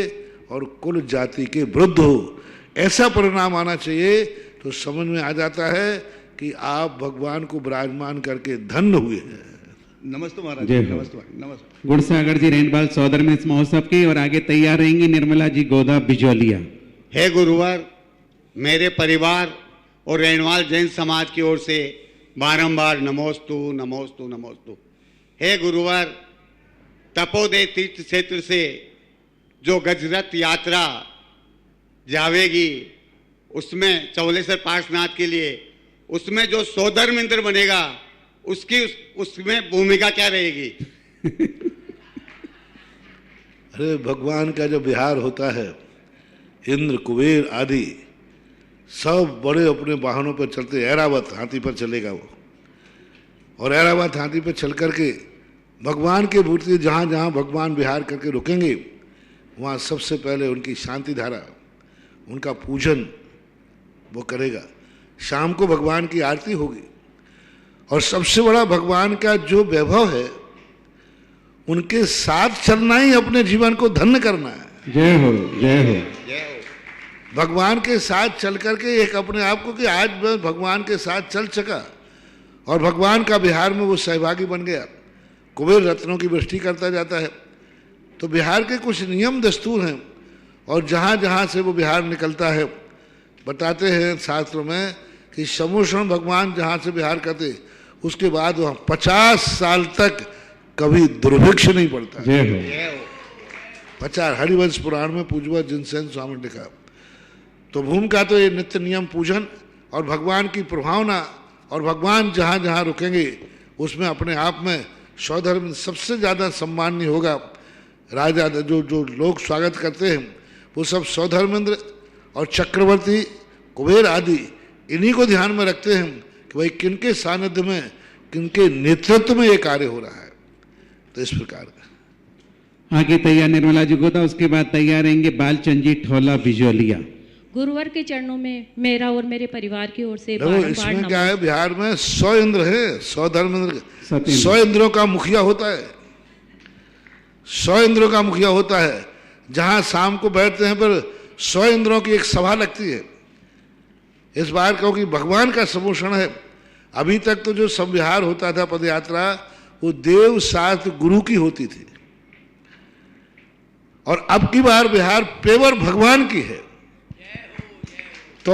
और कुल जाति के विरुद्ध हो। ऐसा परिणाम आना चाहिए तो समझ में आ जाता है कि आप भगवान को विराजमान करके धन्य हुए हैं। नमस्ते महाराज। जय हो। नमस्ते। गुड़सागर जी रेनबाल 100वें इस महोत्सव की, और आगे तैयार रहेंगी निर्मला जी गोदा बिजौलिया। हे गुरुवर, मेरे परिवार और रेणवाल जैन समाज की ओर से बारंबार नमोस्तु नमोस्तु नमोस्तु। हे गुरुवर, तपोदय तीर्थ क्षेत्र से जो गजरथ यात्रा जावेगी, उसमें चौलेश्वर पार्श्वनाथ के लिए, उसमें जो सोधर्मेंद्र बनेगा उसमें भूमिका क्या रहेगी? अरे भगवान का जो विहार होता है, इंद्र कुबेर आदि सब बड़े अपने वाहनों पर चलते, ऐरावत हाथी पर चलेगा वो, और ऐरावत हाथी पर चल करके भगवान के मूर्ति जहाँ जहाँ भगवान विहार करके रुकेंगे वहाँ सबसे पहले उनकी शांति धारा, उनका पूजन वो करेगा। शाम को भगवान की आरती होगी, और सबसे बड़ा भगवान का जो वैभव है उनके साथ चलना ही अपने जीवन को धन्य करना है। जय हो, जय हो। भगवान के साथ चल करके एक अपने आप को कि आज मैं भगवान के साथ चल सका और भगवान का बिहार में वो सहभागी बन गया, कुबेर रत्नों की वृष्टि करता जाता है। तो बिहार के कुछ नियम दस्तूर हैं, और जहाँ जहाँ से वो बिहार निकलता है, बताते हैं शास्त्रों में कि समूषण भगवान जहाँ से बिहार करते उसके बाद वहाँ 50 साल तक कभी दुर्भिक्ष नहीं पड़ता। जय हो। 50 हरिवंश पुराण में पूजवा जिनसेन स्वामी ने लिखा। तो भूमि का तो ये नित्य नियम पूजन और भगवान की प्रभावना, और भगवान जहाँ जहाँ रुकेंगे उसमें अपने आप में सौधर्म सबसे ज़्यादा सम्माननीय होगा। राजा जो जो लोग स्वागत करते हैं वो सब सौधर्मेंद्र और चक्रवर्ती कुबेर आदि इन्हीं को ध्यान में रखते हैं कि भाई किनके सानिध्य में, किनके नेतृत्व में ये कार्य हो रहा है। तो इस प्रकार का आगे तैयार निर्मला जी गोदा, उसके बाद तैयार रहेंगे बालचंद जी ठोला बिजौलिया। गुरुवर के चरणों में मेरा और मेरे परिवार की ओर से देखो इसमें क्या है, बिहार में 100 इंद्र है, 100 धर्मेंद्र, 100 इंद्रों का मुखिया होता है, 100 इंद्रों का मुखिया होता है। जहाँ शाम को बैठते हैं पर 100 इंद्रों की एक सभा लगती है। इस बार क्योंकि भगवान का समूषण है, अभी तक तो जो सब विहार होता था पद यात्रा वो देव शास्त्र गुरु की होती थी, और अब की बार बिहार पेवर भगवान की है। तो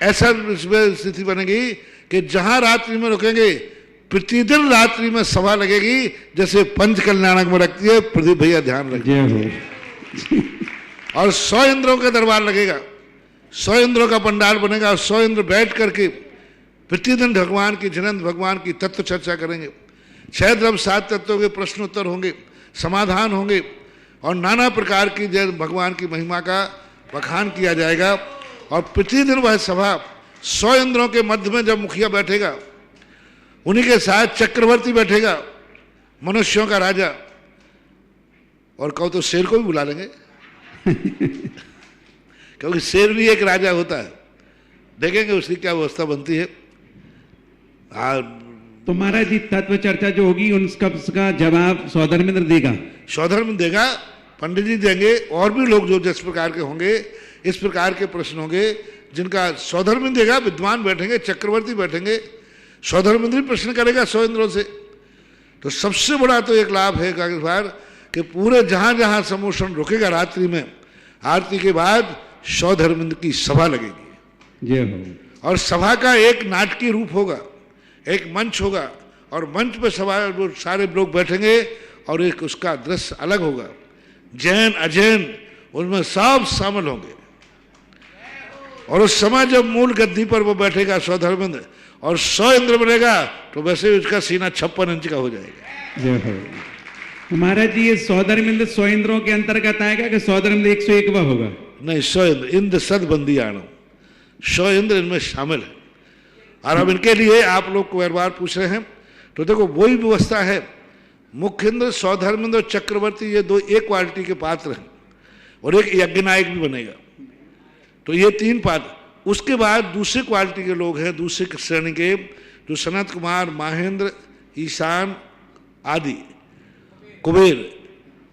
ऐसा इसमें स्थिति बनेगी कि जहां रात्रि में रुकेंगे प्रतिदिन रात्रि में सभा लगेगी, जैसे पंच कल्याणक में रखती है। प्रदीप भैया ध्यान रखिए। और 100 इंद्रों का दरबार लगेगा, 100 इंद्रों का पंडाल बनेगा, और 100 इंद्र बैठ करके प्रतिदिन भगवान की, जिनेंद्र भगवान की तत्व चर्चा करेंगे। 6 द्रव्य 7 तत्वों के प्रश्न उत्तर होंगे, समाधान होंगे, और नाना प्रकार की जय भगवान की महिमा का बखान किया जाएगा। और प्रतिदिन वह सभा 100 इंद्रों के मध्य में जब मुखिया बैठेगा, उन्हीं के साथ चक्रवर्ती बैठेगा, मनुष्यों का राजा, और कहो तो शेर को भी बुला लेंगे क्योंकि शेर भी एक राजा होता है। देखेंगे उसकी क्या व्यवस्था बनती है। तो महाराज जी तत्व चर्चा जो होगी उसका जवाब सौधर्मेंद्र देगा, सौधर्मेंद्र देगा, पंडित जी देंगे, और भी लोग जो जिस प्रकार के होंगे इस प्रकार के प्रश्न होंगे जिनका सौधर्मेंद्र देगा। विद्वान बैठेंगे, चक्रवर्ती बैठेंगे, सौधर्मेंद्र प्रश्न करेगा 100 इंद्रों से। तो सबसे बड़ा तो एक लाभ है इस बार कि पूरे जहां जहां समूषण रुकेगा रात्रि में, आरती के बाद सौधर्मेंद्र की सभा लगेगी। जय हो। और सभा का एक नाटकीय रूप होगा, एक मंच होगा, और मंच पे सभा वो सारे लोग बैठेंगे, और एक उसका दृश्य अलग होगा। जैन अजैन उसमें सब शामिल होंगे। और उस समय जब मूल गद्दी पर वो बैठेगा सौधर्मेंद्र और 100 इंद्र बनेगा, तो वैसे उसका सीना 56 इंच का हो जाएगा। जय हो। महाराज जी ये सौधर्मेंद्र 100 इंद्रों के अंतर्गत आएगा कि सौधर्मेंद्र 101वां होगा? नहीं, 100 इंद्र, इंद्र सदबंदी आना, 100 इंद्र इनमें शामिल है। और अब इनके लिए आप लोग को बार पूछ रहे हैं, तो देखो वही व्यवस्था है मुख्येंद्र, सौधर्मेंद्र, चक्रवर्ती, ये दो एक क्वालिटी के पात्र हैं और एक यज्ञनायक भी बनेगा। तो ये 3 पात्र। उसके बाद दूसरे क्वालिटी के लोग हैं, दूसरे श्रेणी के, जो सनत कुमार, महेंद्र, ईशान आदि, कुबेर।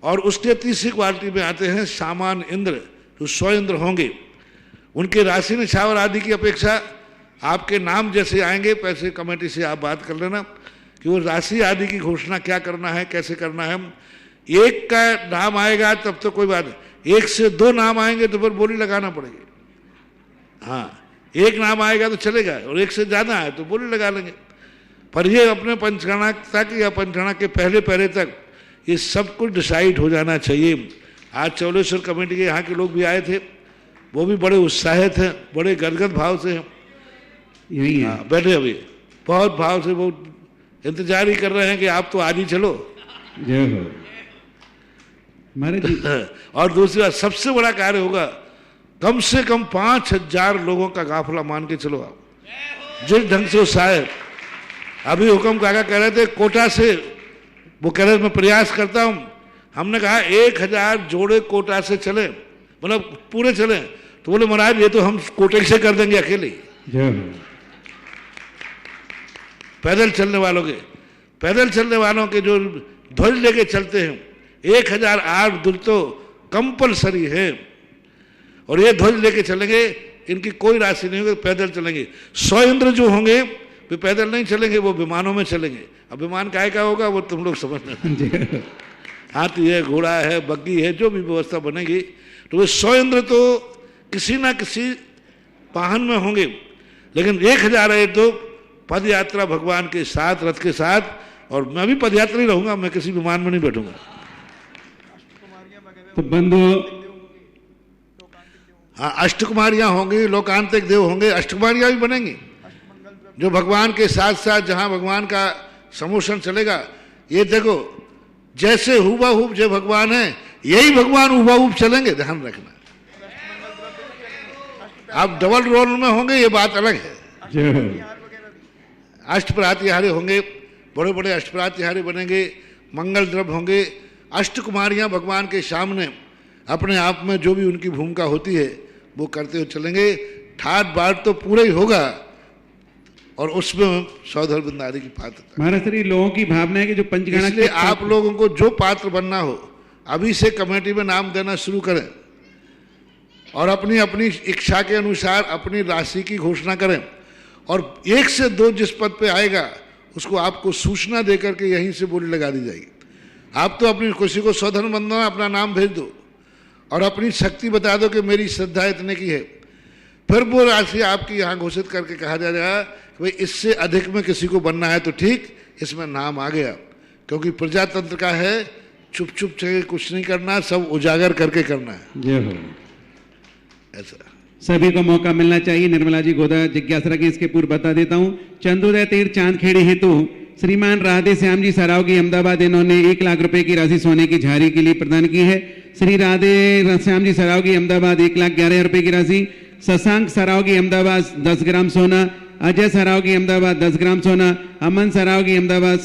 और उसके तीसरी क्वालिटी में आते हैं सामान इंद्र, जो 100 इंद्र होंगे। उनके राशि निछावर आदि की अपेक्षा आपके नाम जैसे आएंगे, पैसे कमेटी से आप बात कर लेना कि वो राशि आदि की घोषणा क्या करना है, कैसे करना है। एक का नाम आएगा तब तो कोई बात नहीं, 1 से 2 नाम आएंगे तो फिर बोली लगाना पड़ेगी। हाँ, 1 नाम आएगा तो चलेगा और 1 से ज़्यादा है तो बोली लगा लेंगे। पर ये अपने पंचगणना तक या पंचगणना के पहले तक ये सब कुछ डिसाइड हो जाना चाहिए। आज चौलेश्वर कमेटी के यहाँ के लोग भी आए थे, वो भी बड़े उत्साहित हैं, बड़े गदगद भाव से हैं, यही है। बैठे अभी बहुत भाव से, वो इंतजार ही कर रहे हैं कि आप तो आज ही चलो। जय हो महाराज जी। और दूसरी बात, सबसे बड़ा कार्य होगा, कम से कम 5000 लोगों का काफिला मान के चलो आप, जिस ढंग से उत्साह है। अभी हुक्म काका कह रहे थे कोटा से, वो कह रहे मैं प्रयास करता हूं। हमने कहा 1000 जोड़े कोटा से चले, मतलब पूरे चले। तो बोले महाराज ये तो हम कोटे से कर देंगे अकेले। पैदल चलने वालों के जो ध्वज लेके चलते हैं, 1008 दुल तो कंपलसरी है और ये ध्वज लेके चलेंगे, इनकी कोई राशि नहीं होगी, पैदल चलेंगे। 100 इंद्र जो होंगे वे पैदल नहीं चलेंगे, वो विमानों में चलेंगे। अब विमान काय का होगा वो तुम लोग समझना। हाथी है, घोड़ा है, बग्गी है, जो भी व्यवस्था बनेगी। तो वे 100 इंद्र तो किसी ना किसी वाहन में होंगे, लेकिन 1000 है तो पद यात्रा भगवान के साथ, रथ के साथ। और मैं भी पदयात्री रहूंगा, मैं किसी विमान में नहीं बैठूंगा। तो बंधु, हाँ, अष्टकुमारियां होंगी, लोकांतिक देव होंगे, अष्टकुमारियां भी बनेंगी, जो भगवान के साथ साथ जहां भगवान का समोशन चलेगा। ये देखो, जैसे हुबहू जो भगवान है, यही भगवान हुबहू चलेंगे, ध्यान रखना। आप डबल रोल में होंगे ये बात अलग है। अष्टप्रातिहारी होंगे, बड़े बड़े अष्टप्रातिहारी बनेंगे, मंगल द्रव्य होंगे। अष्टकुमारियां भगवान के सामने अपने आप में जो भी उनकी भूमिका होती है वो करते हुए चलेंगे। ठाट बाट तो पूरा ही होगा और उसमें सौधर बंदारी की पात्र। महाराज सर, लोगों की भावना है कि जो पंचगणना, इसलिए आप लोगों को जो पात्र बनना हो अभी से कमेटी में नाम देना शुरू करें और अपनी अपनी इच्छा के अनुसार अपनी राशि की घोषणा करें। और 1 से 2 जिस पद पे आएगा उसको आपको सूचना देकर के यहीं से बोली लगा दी जाएगी। आप तो अपनी खुशी को सौधर्म बंधना, अपना नाम भेज दो और अपनी शक्ति बता दो कि मेरी श्रद्धा इतने की है। फिर वो राशि आपकी यहाँ घोषित करके कहा जाएगा कि भाई इससे अधिक में किसी को बनना है तो ठीक, इसमें नाम आ गया। क्योंकि प्रजातंत्र का है, चुप चुप से कुछ नहीं करना, सब उजागर करके करना है। ऐसा सभी को मौका मिलना चाहिए। निर्मला जी गोदा जिज्ञासा रखी, इसके पूर्व बता देता हूँ। चंदोदय तीर्थ चांदखेड़ी हेतु श्रीमान राधे श्याम जी सरावगी अहमदाबाद, इन्होंने 1 लाख रुपए की राशि सोने की झारी के लिए प्रदान की है। श्री राधे श्याम जी सरावगी अहमदाबाद 1,11,000 रुपए की राशि। शशांक सरावगी अहमदाबाद 10 ग्राम सोना। अजय सरावगी अहमदाबाद 10 ग्राम सोना। अमन सरावगी अहमदाबाद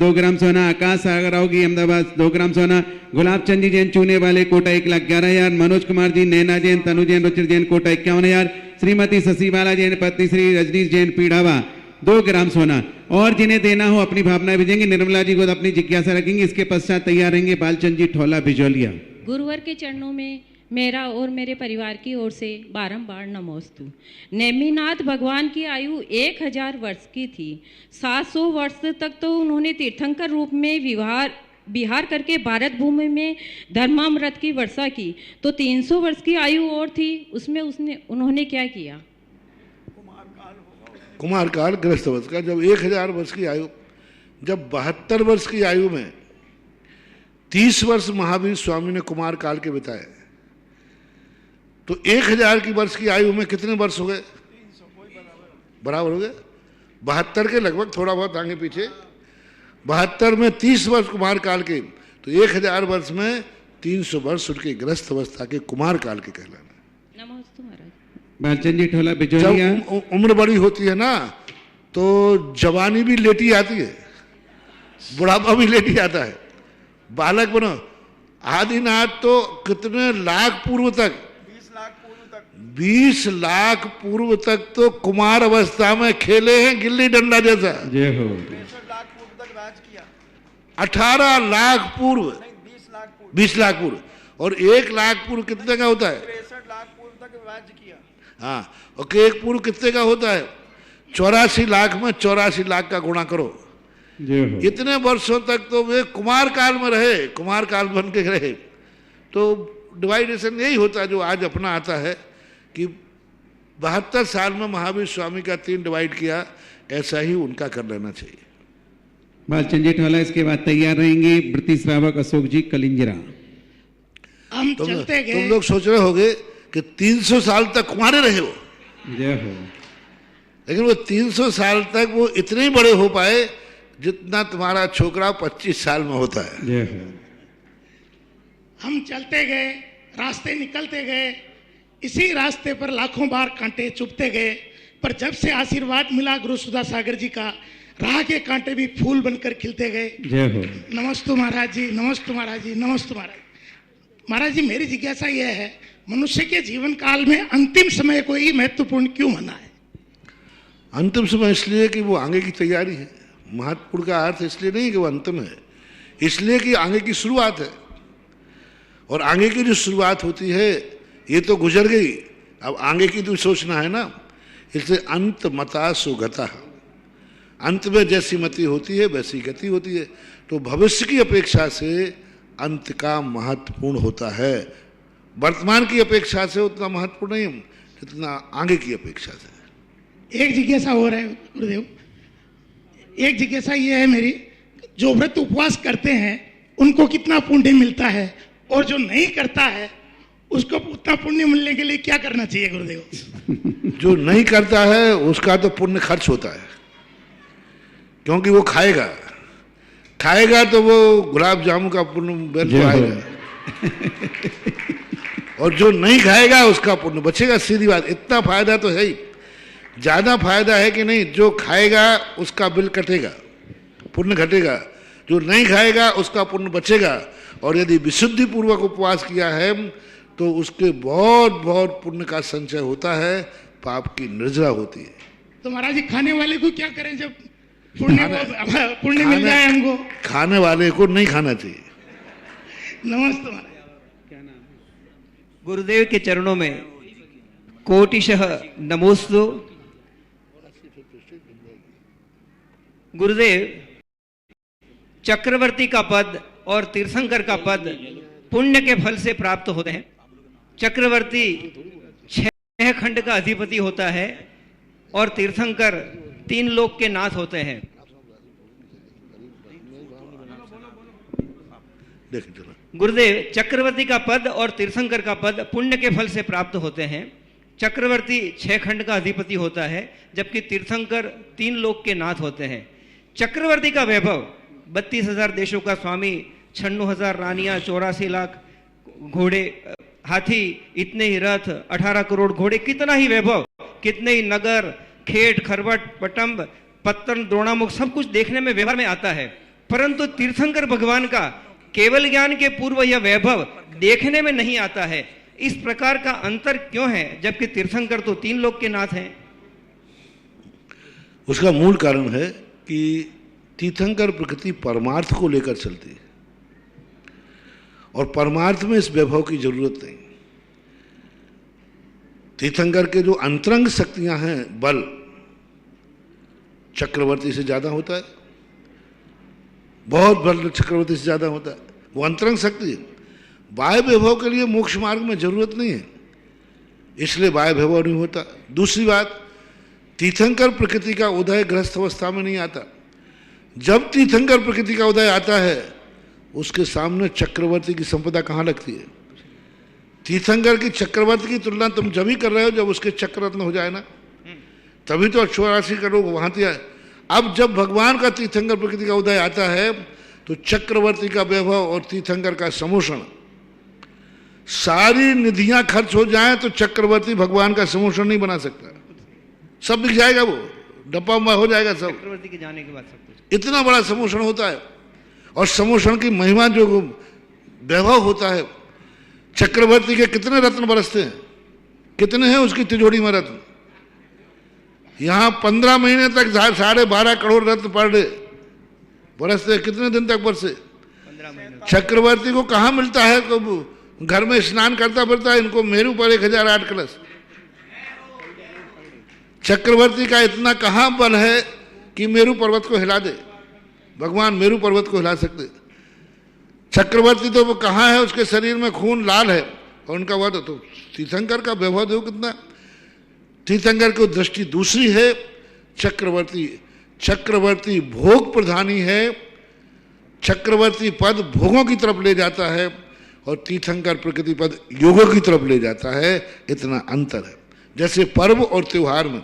2 ग्राम सोना। आकाश सरावगी अहमदाबाद 2 ग्राम सोना। गुलाब चंद जी जैन चूने वाले कोटा 1,11,000। मनोज कुमार जी, नैना जैन, तनु जैन, रुचिर जैन कोटा 51,000। श्रीमती शशिबाला जैन पत्नी श्री रजनीश जैन पीढ़ावा 2 ग्राम सोना। और जिन्हें देना हो अपनी भावनाएं भेजेंगे। निर्मला जी को अपनी जिज्ञासा रखेंगे। इसके पश्चात तैयार रहेंगे बालचंद जी ठोला भिजोलिया। गुरुवर के चरणों में मेरा और मेरे परिवार की ओर से बारंबार नमोस्तु। नेमिनाथ भगवान की आयु 1000 वर्ष की थी। 700 वर्ष तक तो उन्होंने तीर्थंकर रूप में विहार करके भारत भूमि में धर्मामृत की वर्षा की। तो 300 वर्ष की आयु और थी, उसमें उन्होंने क्या किया? कुमार काल गृहस्थ वर्ष का, जब 1000 वर्ष की आयु, जब 72 वर्ष की आयु में 30 वर्ष महावीर स्वामी ने कुमार काल के बिताए, तो 1000 की वर्ष की आयु में कितने वर्ष हो गए? बराबर हो गए 72 के लगभग, थोड़ा बहुत आगे पीछे। 72 में 30 वर्ष कुमार काल के, तो 1000 वर्ष में 300 वर्ष उनके गृहस्थ अवस्था के कुमार काल के कहलाना। नमस्ते महाराज। बालचंद जी ठोला बिजोलिया। जब उम्र बड़ी होती है ना तो जवानी भी लेटी आती है, बुढ़ापा भी लेट ही आता है। बालक बनो, आदिनाथ तो कितने लाख पूर्व तक, 20 लाख पूर्व तक तो कुमार अवस्था में खेले हैं गिल्ली डंडा जैसा। जय हो। 18 लाख पूर्व, 20 लाख पूर्व, और 1 लाख पूर्व कितने का होता है? 63 लाख पूर्व तक राज्य किया। हाँ, और 1 पूर्व कितने का होता है? 84 लाख में 84 लाख का गुणा करो। इतने वर्षों तक तो वे कुमार काल में रहे, कुमार काल बन के रहे। तो डिवाइडेशन यही होता है जो आज अपना आता है कि 72 साल में महावीर स्वामी का 3 डिवाइड किया, ऐसा ही उनका कर लेना चाहिए। बाल चंजेट वाला इसके बाद तैयार रहेंगे वृत्ति श्रावक अशोक जी कलिंजरा। हम चलते गए। तुम लोग सोच रहे होगे कि 300 साल तक कुमारे रहे हो। जय हो। लेकिन वो 300 साल तक वो इतने ही बड़े हो पाए जितना तुम्हारा छोकरा 25 साल में होता है। जय हो। हम चलते गए, रास्ते निकलते गए, इसी रास्ते पर लाखों बार कांटे चुभते गए, पर जब से आशीर्वाद मिला गुरु सुधा सागर जी का, राह के कांटे भी फूल बनकर खिलते गए। जय हो। नमस्तु महाराज जी, नमस्तु महाराज जी, नमस्तु महाराज। महाराज जी, मेरी जिज्ञासा यह है, मनुष्य के जीवन काल में अंतिम समय को ही महत्वपूर्ण क्यों माना है? अंतिम समय इसलिए कि वो आगे की तैयारी है। महत्वपूर्ण का अर्थ इसलिए नहीं कि वो अंतिम है, इसलिए कि आगे की शुरुआत है। और आगे की जो शुरुआत होती है ये तो गुजर गई, अब आगे की तो सोचना है ना। इसलिए अंत मता सुगता, अंत में जैसी मति होती है वैसी गति होती है। तो भविष्य की अपेक्षा से अंत का महत्वपूर्ण होता है, वर्तमान की अपेक्षा से उतना महत्वपूर्ण नहीं जितना आगे की अपेक्षा से। एक जिज्ञासा हो रहा है गुरुदेव, एक जिज्ञासा ये है मेरी, जो व्रत उपवास करते हैं उनको कितना पुण्य मिलता है, और जो नहीं करता है उसको उतना पुण्य मिलने के लिए क्या करना चाहिए गुरुदेव? जो नहीं करता है उसका तो पुण्य खर्च होता है, क्योंकि वो खाएगा तो वो गुलाब जामुन का पुण्य व्यर्थ आएगा, और जो नहीं खाएगा उसका पुण्य बचेगा। सीधी बात, इतना फायदा तो है ही। ज्यादा फायदा है कि नहीं, जो खाएगा उसका बिल कटेगा, पुण्य घटेगा, जो नहीं खाएगा उसका पुण्य बचेगा। और यदि विशुद्धि पूर्वक उपवास किया है तो उसके बहुत बहुत पुण्य का संचय होता है, पाप की निर्जरा होती है। तो महाराज जी, खाने वाले को क्या करें जब पुण्य मिल जाए हमको? खाने वाले को नहीं खाना चाहिए। नमस्ते महाराज। गुरुदेव के चरणों में कोटिशः नमोस्तु। गुरुदेव, चक्रवर्ती का पद और तीर्थंकर का पद पुण्य के फल से प्राप्त होते हैं। चक्रवर्ती 6 खंड का अधिपति होता है और तीर्थंकर 3 लोक के नाथ होते हैं। गुरुदेव, चक्रवर्ती का पद और तीर्थंकर का पद पुण्य के फल से प्राप्त होते हैं। चक्रवर्ती 6 खंड का अधिपति होता है, जबकि तीर्थंकर 3 लोक के नाथ होते हैं। चक्रवर्ती का वैभव 32,000 देशों का स्वामी, 96,000 रानियां, 84 लाख घोड़े, हाथी, इतने ही रथ, 18 करोड़ घोड़े, कितना ही वैभव, कितने ही नगर, खेत, खरवट, पटम्ब, पत्तन, द्रोणामुख, सब कुछ देखने में व्यवहार में आता है। परंतु तीर्थंकर भगवान का केवल ज्ञान के पूर्व यह वैभव देखने में नहीं आता है। इस प्रकार का अंतर क्यों है, जबकि तीर्थंकर तो 3 लोक के नाथ हैं? उसका मूल कारण है कि तीर्थंकर प्रकृति परमार्थ को लेकर चलती है, और परमार्थ में इस वैभव की जरूरत नहीं। तीर्थंकर के जो अंतरंग शक्तियां हैं, बल चक्रवर्ती से ज्यादा होता है, बहुत बल चक्रवर्ती से ज्यादा होता है। वो अंतरंग शक्ति है। बाह्य वैभव के लिए मोक्ष मार्ग में जरूरत नहीं है, इसलिए बाह्य वैभव नहीं होता। दूसरी बात, तीर्थंकर प्रकृति का उदय गृहस्थ अवस्था में नहीं आता। जब तीर्थंकर प्रकृति का उदय आता है उसके सामने चक्रवर्ती की संपदा कहाँ लगती है? तीर्थंकर की चक्रवर्ती की तुलना तुम जब ही कर रहे हो जब उसके चक्ररत्न हो जाए ना, तभी तो 84 करोड़ वहां दिया। अब जब भगवान का तीर्थंकर प्रकृति का उदय आता है तो चक्रवर्ती का वैभव और तीर्थंकर का समोषण, सारी निधियां खर्च हो जाएं तो चक्रवर्ती भगवान का समोषण नहीं बना सकता, सब बिक जाएगा वो, डब्बा में हो जाएगा सब। चक्रवर्ती के जाने के बाद सब कुछ। इतना बड़ा समोषण होता है और समोषण की महिमा जो वैभव होता है। चक्रवर्ती के कितने रत्न बरसते हैं, कितने हैं उसकी तिजोरी में रत्न। यहां 15 महीने तक 12.5 करोड़ रत्न पर डे बरसते। कितने दिन तक बरसे? 15 महीने। चक्रवर्ती को कहाँ मिलता है? घर में स्नान करता फिरता है, इनको मेरू पर 1008 कलश। चक्रवर्ती का इतना कहाँ बल है कि मेरू पर्वत को हिला दे। भगवान मेरू पर्वत को हिला सकते। चक्रवर्ती तो वो कहाँ है, उसके शरीर में खून लाल है और उनका वध। तो तीर्थंकर का वैभव देखो कितना। तीर्थंकर की दृष्टि दूसरी है। चक्रवर्ती भोग प्रधानी है। चक्रवर्ती पद भोगों की तरफ ले जाता है और तीर्थंकर प्रकृति पद योगों की तरफ ले जाता है। इतना अंतर है। जैसे पर्व और त्योहार में,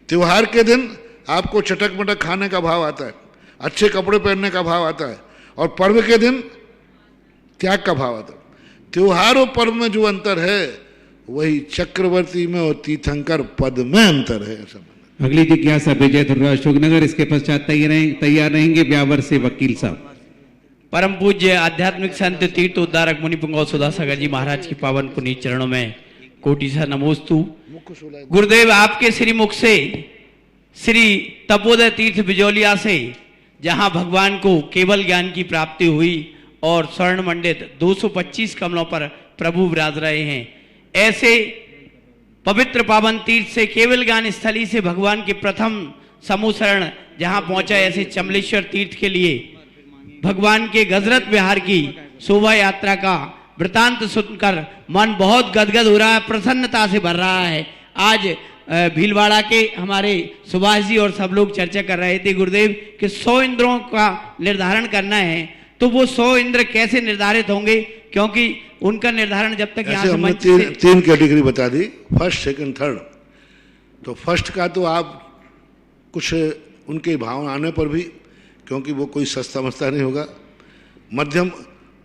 त्योहार के दिन आपको चटक मटक खाने का भाव आता है, अच्छे कपड़े पहनने का भाव आता है, और पर्व के दिन त्याग का भाव आता है। त्योहार और पर्व में जो अंतर है वही चक्रवर्ती में और तीर्थंकर पद में अंतर है। ऐसा अगली जिज्ञासा विजय धुर्रा अशोकनगर, इसके पश्चात तैयार रहेंगे ब्यावर से वकील साहब। परम पूज्य आध्यात्मिक संत तीर्थ उद्धारक मुनि पुंगव सुधासागर जी महाराज की पावन पुनीत चरणों में कोटि सा नमोस्तु। गुरुदेव, आपके श्रीमुख से श्री तपोदय तीर्थ बिजौलिया से जहां भगवान को केवल ज्ञान की प्राप्ति हुई और स्वर्ण मंडित 225 कमलों पर प्रभु विराज रहे हैं, ऐसे पवित्र पावन तीर्थ से केवल ज्ञान स्थली से भगवान के प्रथम समूह शरण जहां पहुंचा, ऐसे चमलेश्वर तीर्थ के लिए भगवान के गजरत विहार की शोभा यात्रा का वृतांत सुनकर मन बहुत गदगद हो रहा है, प्रसन्नता से भर रहा है। आज भीलवाड़ा के हमारे सुभाष जी और सब लोग चर्चा कर रहे थे गुरुदेव कि 100 इंद्रों का निर्धारण करना है, तो वो 100 इंद्र कैसे निर्धारित होंगे, क्योंकि उनका निर्धारण जब तक यहाँ हमने तीन कैटेगरी बता दी, फर्स्ट सेकंड थर्ड। तो फर्स्ट का तो आप कुछ उनके भाव आने पर भी, क्योंकि वो कोई सस्ता मस्ता नहीं होगा, मध्यम,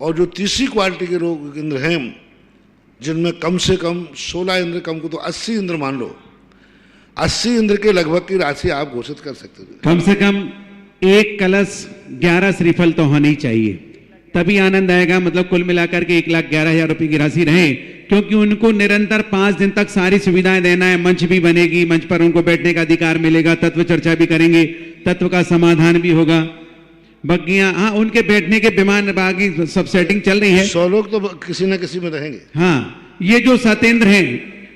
और जो तीसरी क्वालिटी के लोग इंद्र हैं जिनमें कम से कम 16 इंद्र, कम को तो 80 इंद्र मान लो, 80 इंद्र के लगभग की राशि आप घोषित कर सकते हो। कम से कम 1 कलश 11 श्रीफल तो होनी ही चाहिए, तभी आनंद आएगा। मतलब कुल मिलाकर के 1,11,000 रुपए की राशि रहे, क्योंकि उनको निरंतर 5 दिन तक सारी सुविधाएं देना है। मंच भी बनेगी, मंच पर उनको बैठने का अधिकार मिलेगा, तत्व चर्चा भी करेंगे, तत्व का समाधान भी होगा, बग्गियां, हाँ उनके बैठने के विमान बागी सब सेटिंग चल रही है। 100 लोग तो किसी न किसी में रहेंगे। हाँ, ये जो सतेंद्र हैं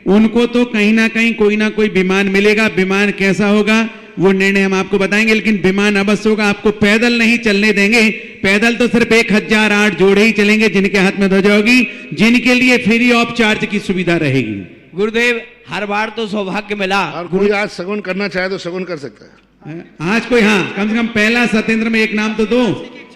उनको तो कहीं ना कहीं कोई ना कोई विमान मिलेगा। विमान कैसा होगा वो निर्णय हम आपको बताएंगे, लेकिन विमान अवश्य होगा। आपको पैदल नहीं चलने देंगे। पैदल तो सिर्फ 1008 जोड़े ही चलेंगे जिनके हाथ में ध्वजा होगी, जिनके लिए फ्री ऑफ चार्ज की सुविधा रहेगी। गुरुदेव, हर बार तो सौभाग्य मिला, और कोई आज सगुन करना चाहे तो सगुन कर सकता है। आज कोई, हाँ, कम से कम पहला सतेंद्र में एक नाम तो दो,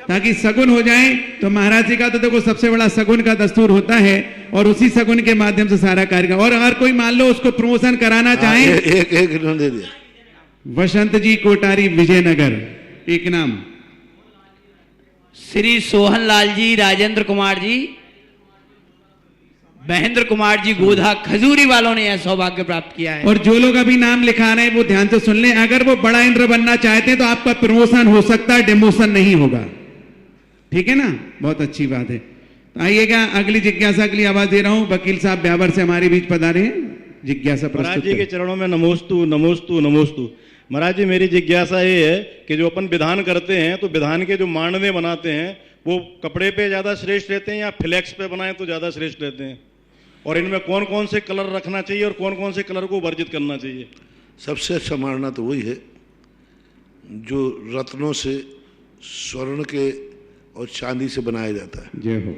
ताकि सगुन हो जाए। तो महाराज जी का तो देखो सबसे बड़ा सगुन का दस्तूर होता है, और उसी सगुन के माध्यम से सारा कार्यक्रम। और अगर कोई मान लो उसको प्रमोशन कराना चाहे, एक दे दिया। वसंत जी कोटारी विजयनगर, एक नाम। श्री सोहन लाल जी, राजेंद्र कुमार जी, महेंद्र कुमार जी गोधा खजूरी वालों ने यह सौभाग्य प्राप्त किया है। और जो लोग अभी नाम लिखा रहे हैं वो ध्यान से सुन लें, अगर वो बड़ा इंद्र बनना चाहते हैं तो आपका प्रमोशन हो सकता है, डिमोशन नहीं होगा। ठीक है ना, बहुत अच्छी बात है। तो आइएगा, अगली जिज्ञासा के लिए आवाज दे रहा हूं। वकील साहब ब्यावर से हमारे बीच पधारे हैं, जिज्ञासा प्रस्तुत। महाराज जी के चरणों में नमोस्तु नमोस्तु नमोस्तु। महाराज जी, मेरी जिज्ञासा ये है कि जो अपन विधान करते हैं तो विधान के जो मांडवे बनाते हैं वो कपड़े पे ज्यादा श्रेष्ठ रहते हैं या फ्लेक्स पे बनाए तो ज्यादा श्रेष्ठ रहते हैं, और इनमें कौन कौन से कलर रखना चाहिए और कौन कौन से कलर को वर्जित करना चाहिए? सबसे अच्छा मानना तो वही है जो रत्नों से, स्वर्ण के और चांदी से बनाया जाता है। जय हो।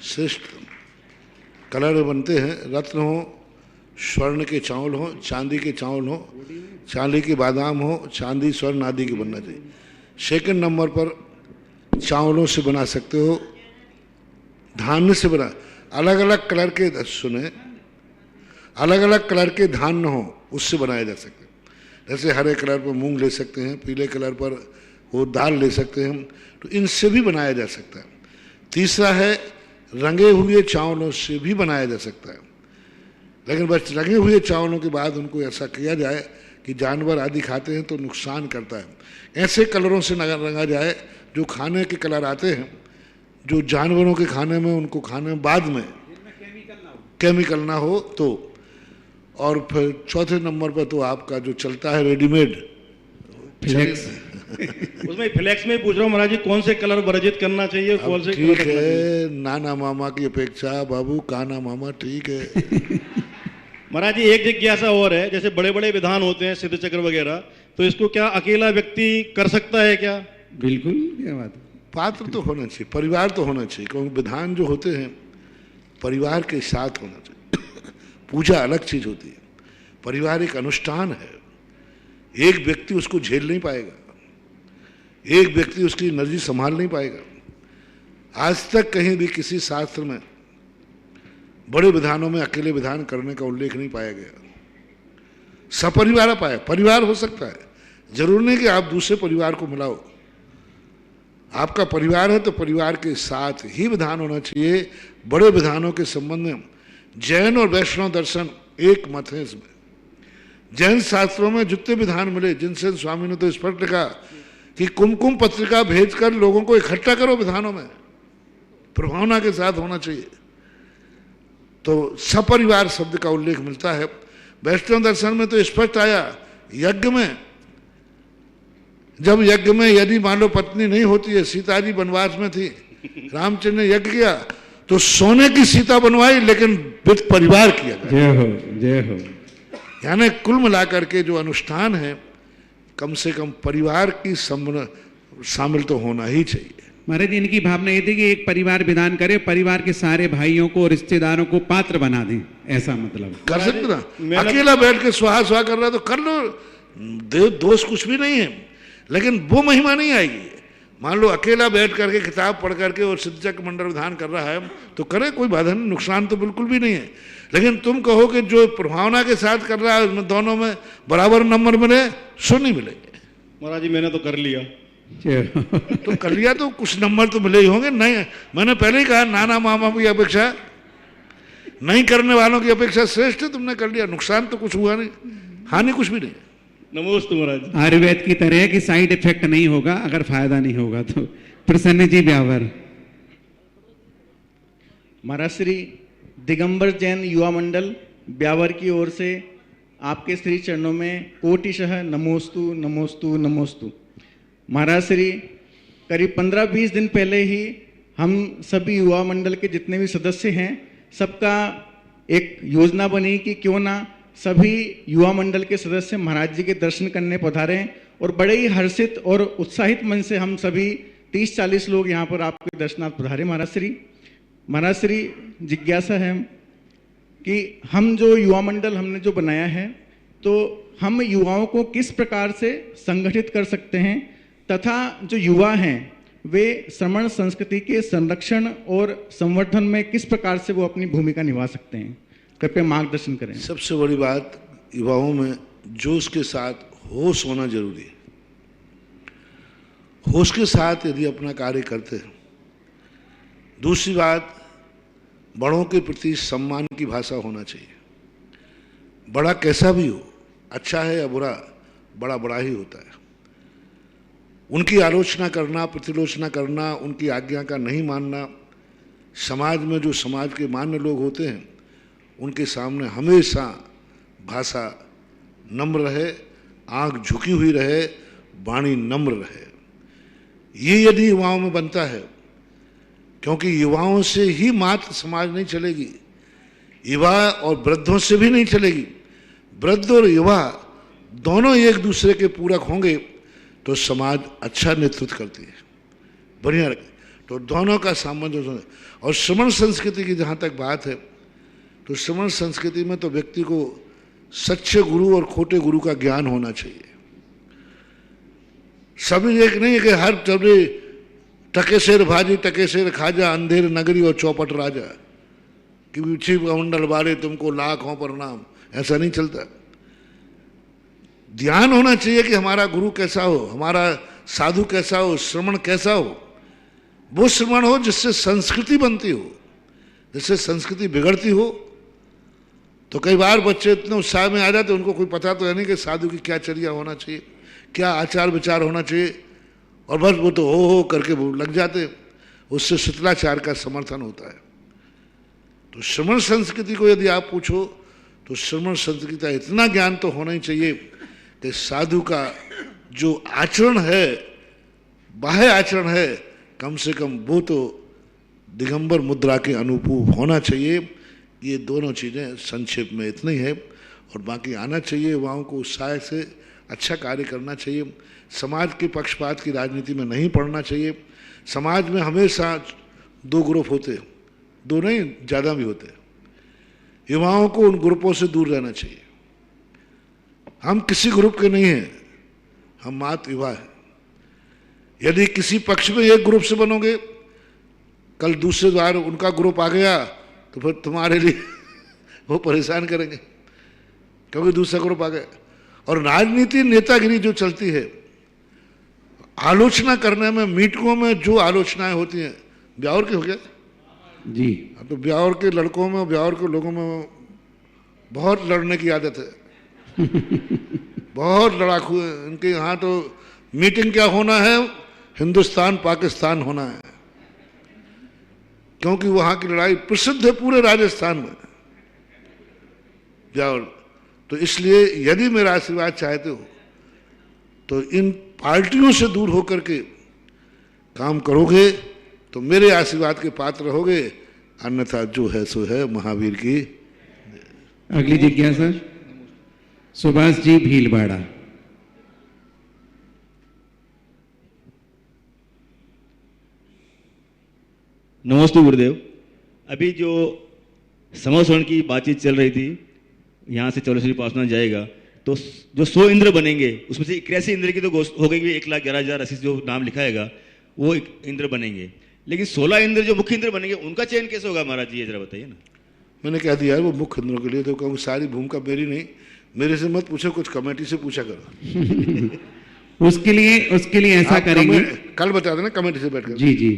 श्रेष्ठ कलर बनते हैं, रत्न हो, स्वर्ण के चावल हो, चांदी के चावल हो, चांदी के बादाम हो, चांदी स्वर्ण आदि के बनना चाहिए। सेकंड नंबर पर चावलों से बना सकते हो, धान्य से बना, अलग अलग कलर के, सुने, अलग अलग कलर के धान्य हो उससे बनाए जा सकते हैं। जैसे हरे कलर पर मूंग ले सकते हैं, पीले कलर पर वो दाल ले सकते हैं, तो इनसे भी बनाया जा सकता है। तीसरा है रंगे हुए चावलों से भी बनाया जा सकता है, लेकिन बस रंगे हुए चावलों के बाद उनको ऐसा किया जाए कि जानवर आदि खाते हैं तो नुकसान करता है। ऐसे कलरों से रंगा जाए जो खाने के कलर आते हैं, जो जानवरों के खाने में, उनको खाने में बाद में केमिकल ना हो तो। और फिर चौथे नंबर पर तो आपका जो चलता है रेडीमेड फ्लेक्स, उसमें फ्लेक्स में पूछ रहा हूँ महाराज जी, कौन से कलर वर्जित करना चाहिए, कौन से ठीक है, नाना मामा की अपेक्षा बाबू काना मामा ठीक है। महाराज जी एक जिज्ञासा और है, जैसे बड़े बड़े विधान होते हैं सिद्ध चक्र वगैरह, तो इसको क्या अकेला व्यक्ति कर सकता है क्या? बिल्कुल, क्या बात है। पात्र तो होना चाहिए, परिवार तो होना चाहिए, क्योंकि विधान जो होते हैं परिवार के साथ होना चाहिए। पूजा अलग चीज होती है, परिवार एक अनुष्ठान है। एक व्यक्ति उसको झेल नहीं पाएगा, एक व्यक्ति उसकी एनर्जी संभाल नहीं पाएगा। आज तक कहीं भी किसी शास्त्र में बड़े विधानों में अकेले विधान करने का उल्लेख नहीं पाया गया। सपरिवार पाया, परिवार हो सकता है, जरूर नहीं कि आप दूसरे परिवार को मिलाओ। आपका परिवार है तो परिवार के साथ ही विधान होना चाहिए। बड़े विधानों के संबंध में जैन और वैष्णव दर्शन एक मत है। इसमें जैन शास्त्रों में जितने विधान मिले, जिनसे स्वामी ने तो स्पष्ट लिखा कि कुमकुम पत्रिका भेजकर लोगों को इकट्ठा करो विधानों में, प्रभावना के साथ होना चाहिए। तो सपरिवार शब्द का उल्लेख मिलता है। वैष्णव दर्शन में तो स्पष्ट आया, यज्ञ में, जब यज्ञ में यदि मान लो पत्नी नहीं होती है, सीता जी वनवास में थी, रामचंद्र ने यज्ञ किया तो सोने की सीता बनवाई, लेकिन विद परिवार किया। जय हो, जय हो। यानी कुल मिलाकर के जो अनुष्ठान है, कम से कम परिवार की शामिल तो होना ही चाहिए। महाराज जी इनकी भावना ये थी कि एक परिवार विधान करे, परिवार के सारे भाइयों को, रिश्तेदारों को पात्र बना दें, ऐसा मतलब। कर सकते ना, अकेला बैठ के सुहा सुहा कर रहा तो कर लो, दोष कुछ भी नहीं है, लेकिन वो महिमा नहीं आएगी। मान लो अकेला बैठ करके किताब पढ़ करके और सिद्धचक्र मंडल विधान कर रहा है तो करे, कोई बाधा नहीं, नुकसान तो बिल्कुल भी नहीं है। लेकिन तुम कहो कि जो प्रभावना के साथ कर रहा है उसमें दोनों में बराबर नंबर मिले, सो नहीं मिलेंगे। महाराज जी मैंने तो कर लिया। तो कर लिया तो कुछ नंबर तो मिले ही होंगे। नहीं, मैंने पहले ही कहा नाना मामा की अपेक्षा नहीं करने वालों की अपेक्षा श्रेष्ठ है। तुमने कर लिया, नुकसान तो कुछ हुआ नहीं, हानि कुछ भी नहीं। नमोस्तु महाराज। आयुर्वेद की तरह है कि साइड इफेक्ट नहीं होगा अगर फायदा नहीं होगा तो। प्रसन्न जी ब्यावर। महाराज श्री दिगंबर जैन युवा मंडल ब्यावर की ओर से आपके श्री चरणों में कोटिशः नमोस्तु नमोस्तु नमोस्तु। महाराज श्री करीब 15-20 दिन पहले ही हम सभी युवा मंडल के जितने भी सदस्य हैं, सबका एक योजना बनी कि क्यों ना सभी युवा मंडल के सदस्य महाराज जी के दर्शन करने पधारें। और बड़े ही हर्षित और उत्साहित मन से हम सभी 30-40 लोग यहाँ पर आपके दर्शनार्थ पधारे। महाराज श्री जिज्ञासा है कि हम जो युवा मंडल हमने जो बनाया है, तो हम युवाओं को किस प्रकार से संगठित कर सकते हैं, तथा जो युवा हैं वे श्रमण संस्कृति के संरक्षण और संवर्धन में किस प्रकार से वो अपनी भूमिका निभा सकते हैं, कृपया मार्गदर्शन करें। सबसे बड़ी बात, युवाओं में जोश के साथ होश होना जरूरी है। होश के साथ यदि अपना कार्य करते हैं। दूसरी बात, बड़ों के प्रति सम्मान की भाषा होना चाहिए। बड़ा कैसा भी हो, अच्छा है या बुरा, बड़ा बड़ा ही होता है। उनकी आलोचना करना, प्रतिलोचना करना, उनकी आज्ञा का नहीं मानना, समाज में जो समाज के मान्य लोग होते हैं उनके सामने हमेशा भाषा नम्र रहे, आंख झुकी हुई रहे, वाणी नम्र रहे। ये यदि युवाओं में बनता है, क्योंकि युवाओं से ही मात्र समाज नहीं चलेगी, युवा और वृद्धों से भी नहीं चलेगी। वृद्ध और युवा दोनों एक दूसरे के पूरक होंगे तो समाज अच्छा नेतृत्व करती है, बढ़िया रखे। तो दोनों का सामंजस्य। और श्रमण संस्कृति की जहाँ तक बात है, तो श्रमण संस्कृति में तो व्यक्ति को सच्चे गुरु और खोटे गुरु का ज्ञान होना चाहिए। सभी एक नहीं है कि हर चबरी टके शेर भाजी टके शेर खाजा, अंधेर नगरी और चौपट राजा, कि विछि मंडल बारे तुमको लाखों प्रणाम, ऐसा नहीं चलता। ध्यान होना चाहिए कि हमारा गुरु कैसा हो, हमारा साधु कैसा हो, श्रमण कैसा हो। वो श्रमण हो जिससे संस्कृति बनती हो। जिससे संस्कृति बिगड़ती हो तो कई बार बच्चे इतने उत्साह में आ जाते उनको कोई पता तो है नहीं कि साधु की क्या चर्या होना चाहिए, क्या आचार विचार होना चाहिए, और बस वो तो हो करके वो लग जाते। उससे शिथिलाचार का समर्थन होता है। तो श्रमण संस्कृति को यदि आप पूछो तो श्रमण संस्कृति का इतना ज्ञान तो होना ही चाहिए कि साधु का जो आचरण है, बाह्य आचरण है, कम से कम वो तो दिगंबर मुद्रा के अनुरूप होना चाहिए। ये दोनों चीज़ें संक्षेप में इतना ही है। और बाकी आना चाहिए युवाओं को, उत्साह से अच्छा कार्य करना चाहिए। समाज के पक्षपात की राजनीति में नहीं पड़ना चाहिए। समाज में हमेशा दो ग्रुप होते, दो नहीं ज़्यादा भी होते। युवाओं को उन ग्रुपों से दूर रहना चाहिए। हम किसी ग्रुप के नहीं हैं, हम मात्र युवा हैं। यदि किसी पक्ष में एक ग्रुप से बनोगे, कल दूसरे द्वार उनका ग्रुप आ गया तो फिर तुम्हारे लिए वो परेशान करेंगे, क्योंकि दूसरा ग्रुप आ गया। और राजनीति नेतागिरी जो चलती है, आलोचना करने में, मीटिंगों में जो आलोचनाएं होती हैं, ब्यावर के हो गया जी, तो ब्यावर के लड़कों में, ब्यावर के लोगों में बहुत लड़ने की आदत है। बहुत लड़ाकू है इनके यहाँ। तो मीटिंग क्या होना है, हिंदुस्तान पाकिस्तान होना है, क्योंकि वहाँ की लड़ाई प्रसिद्ध है पूरे राजस्थान में ब्यावर। तो इसलिए यदि मेरा आशीर्वाद चाहते हो तो इन पार्टियों से दूर होकर के काम करोगे तो मेरे आशीर्वाद के पात्र रहोगे, अन्यथा जो है सो है। महावीर की। अगली जिज्ञासा सुभाष जी भीलवाड़ा। नमस्ते गुरुदेव। अभी जो समस्वरण की बातचीत चल रही थी, यहाँ से 14 उपासना जाएगा तो जो 100 इंद्र बनेंगे उसमें से 81 इंद्र की तो हो गई, 1,11,080 जो नाम लिखाएगा वो इंद्र बनेंगे। लेकिन 16 इंद्र जो मुख्य इंद्र बनेंगे उनका चयन कैसे होगा महाराज जी, ये जरा बताइए ना। मैंने कह दिया है वो मुख्य इंद्रों के लिए, तो कहूँ सारी भूमिका मेरी नहीं, मेरे से मत पूछो, कुछ कमेटी से पूछा करो। उसके लिए ऐसा करेंगे, कल बता देना कमेटी से बैठ कर। जी जी,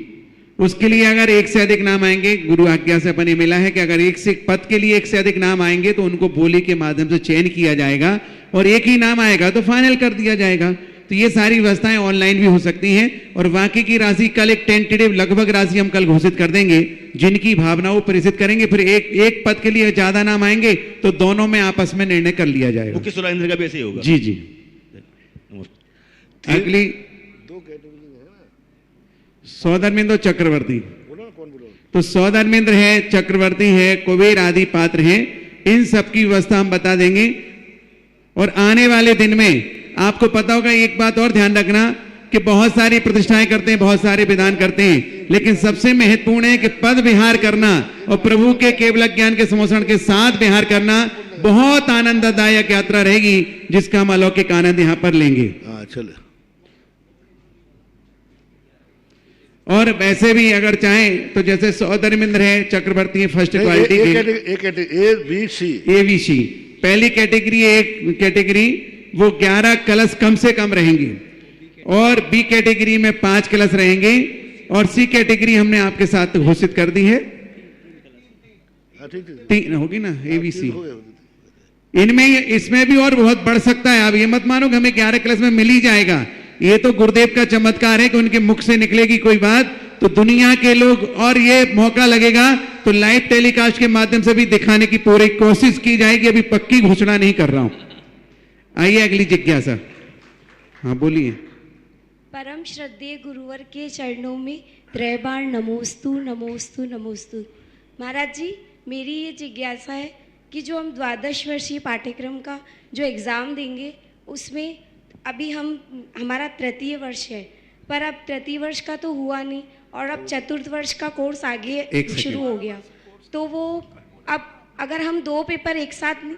उसके लिए अगर एक से अधिक नाम आएंगे, गुरु आज्ञा से अपने मिला है कि अगर एक से पद के लिए एक से अधिक नाम आएंगे तो उनको बोली के माध्यम से चयन किया जाएगा, और एक ही नाम आएगा तो फाइनल कर दिया जाएगा। तो ये सारी व्यवस्थाएं ऑनलाइन भी हो सकती हैं। और बाकी की राशि कल एक टेंटेटिव लगभग राशि हम कल घोषित कर देंगे, जिनकी भावना वो प्रेषित करेंगे। फिर एक पद के लिए ज्यादा नाम आएंगे तो दोनों में आपस में निर्णय कर लिया जाएगा। मुख्य 16 इंद्र का भी ऐसे ही होगा। जी जी। अगली सौधर्मेंद्र चक्रवर्ती। तो सौधर्मेंद्र है, चक्रवर्ती है, कुबेर आदि पात्र हैं। इन सब की व्यवस्था हम बता देंगे। और आने वाले दिन में आपको पता होगा, एक बात और ध्यान रखना कि बहुत सारी प्रतिष्ठाएं करते हैं, बहुत सारे विधान करते हैं, लेकिन सबसे महत्वपूर्ण है कि पद विहार करना और प्रभु के केवल ज्ञान के समोषण के साथ विहार करना बहुत आनंददायक यात्रा रहेगी, जिसका हम अलौकिक आनंद यहां पर लेंगे। चलो। और वैसे भी अगर चाहें तो जैसे सौधर्मेंद्र है, चक्रवर्ती है, फर्स्ट क्वालिटी एबीसी पहली कैटेगरी, एक कैटेगरी वो 11 कलश कम से कम रहेंगे, और बी कैटेगरी में 5 कलश रहेंगे, और सी कैटेगरी हमने आपके साथ घोषित कर दी है, 3 होगी ना एबीसी। इनमें इसमें भी और बहुत बढ़ सकता है। आप ये मत मानो कि हमें 11 कलश में मिल ही जाएगा। ये तो गुरुदेव का चमत्कार है कि उनके मुख से निकलेगी कोई बात तो दुनिया के लोग, और ये मौका लगेगा तो लाइव टेलीकास्ट के माध्यम से भी दिखाने की पूरी कोशिश की जाएगी। अभी पक्की घोषणा नहीं कर रहा हूं। आइए अगली जिज्ञासा। हाँ बोलिए। परम श्रद्धेय गुरुवर के चरणों में त्रैबार नमोस्तु नमोस्तु नमोस्तु। महाराज जी, मेरी ये जिज्ञासा है कि जो हम 12 वर्षीय पाठ्यक्रम का जो एग्ज़ाम देंगे उसमें अभी हमारा तृतीय वर्ष है, पर अब तृतीय वर्ष का तो हुआ नहीं और अब चतुर्थ वर्ष का कोर्स आगे शुरू हो गया, तो वो अब अगर हम 2 पेपर एक साथ नहीं,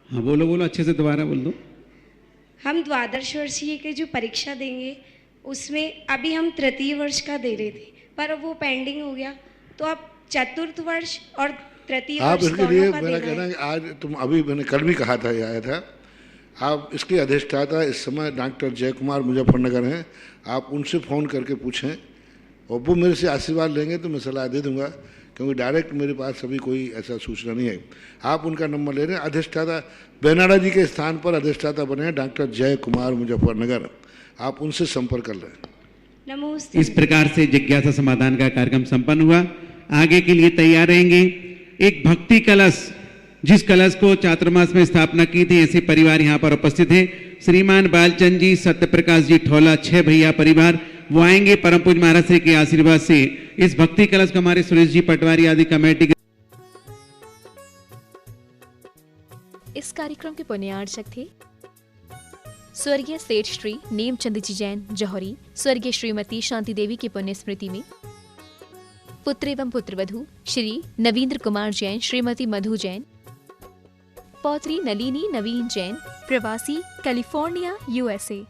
हाँ बोलो अच्छे से दोबारा बोल दो। हम 12 वर्षीय की जो परीक्षा देंगे उसमें अभी हम तृतीय वर्ष का दे रहे थे, पर अब वो पेंडिंग हो गया, तो अब चतुर्थ वर्ष और तृतीय वर्ष इसके लिए मेरा कहना है, आज तुम अभी मैंने कल भी कहा था, आया था, आप इसके अधिष्ठाता इस समय डॉक्टर जय कुमार मुजफ्फरनगर हैं, आप उनसे फ़ोन करके पूछें और वो मेरे से आशीर्वाद लेंगे तो मैं सलाह दे दूंगा क्योंकि डायरेक्ट मेरे पास अभी कोई ऐसा सूचना नहीं आई। आप उनका नंबर ले रहे हैं। अधिष्ठाता बेनाडा जी के स्थान पर अधिष्ठाता बने हैं डॉक्टर जय कुमार, मुजफ्फरनगर। आप उनसे संपर्क कर लें। नमस्ते। इस प्रकार से जिज्ञासा समाधान का कार्यक्रम संपन्न हुआ। आगे के लिए तैयार रहेंगे। एक भक्ति कलश, जिस कलश को चातुर्मास में स्थापना की थी, ऐसे परिवार यहाँ पर उपस्थित हैं। श्रीमान बालचंद जी, सत्यप्रकाश जी ठोला, 6 भैया परिवार, वो आएंगे परम पूज्य महाराज श्री के आशीर्वाद से। इस भक्ति कलश को हमारे सुरेश जी पटवारी आदि कमेटी के इस कार्यक्रम के पुण्यार्चक थे स्वर्गीय सेठ श्री नेमचंद जी जैन जौहरी, स्वर्गीय श्रीमती शांति देवी की पुण्य स्मृति में पुत्र एवं पुत्रवधू श्री नवींद्र कुमार जैन, श्रीमती मधु जैन, पौत्री नलिनी नवीन जैन, प्रवासी कैलिफोर्निया USA।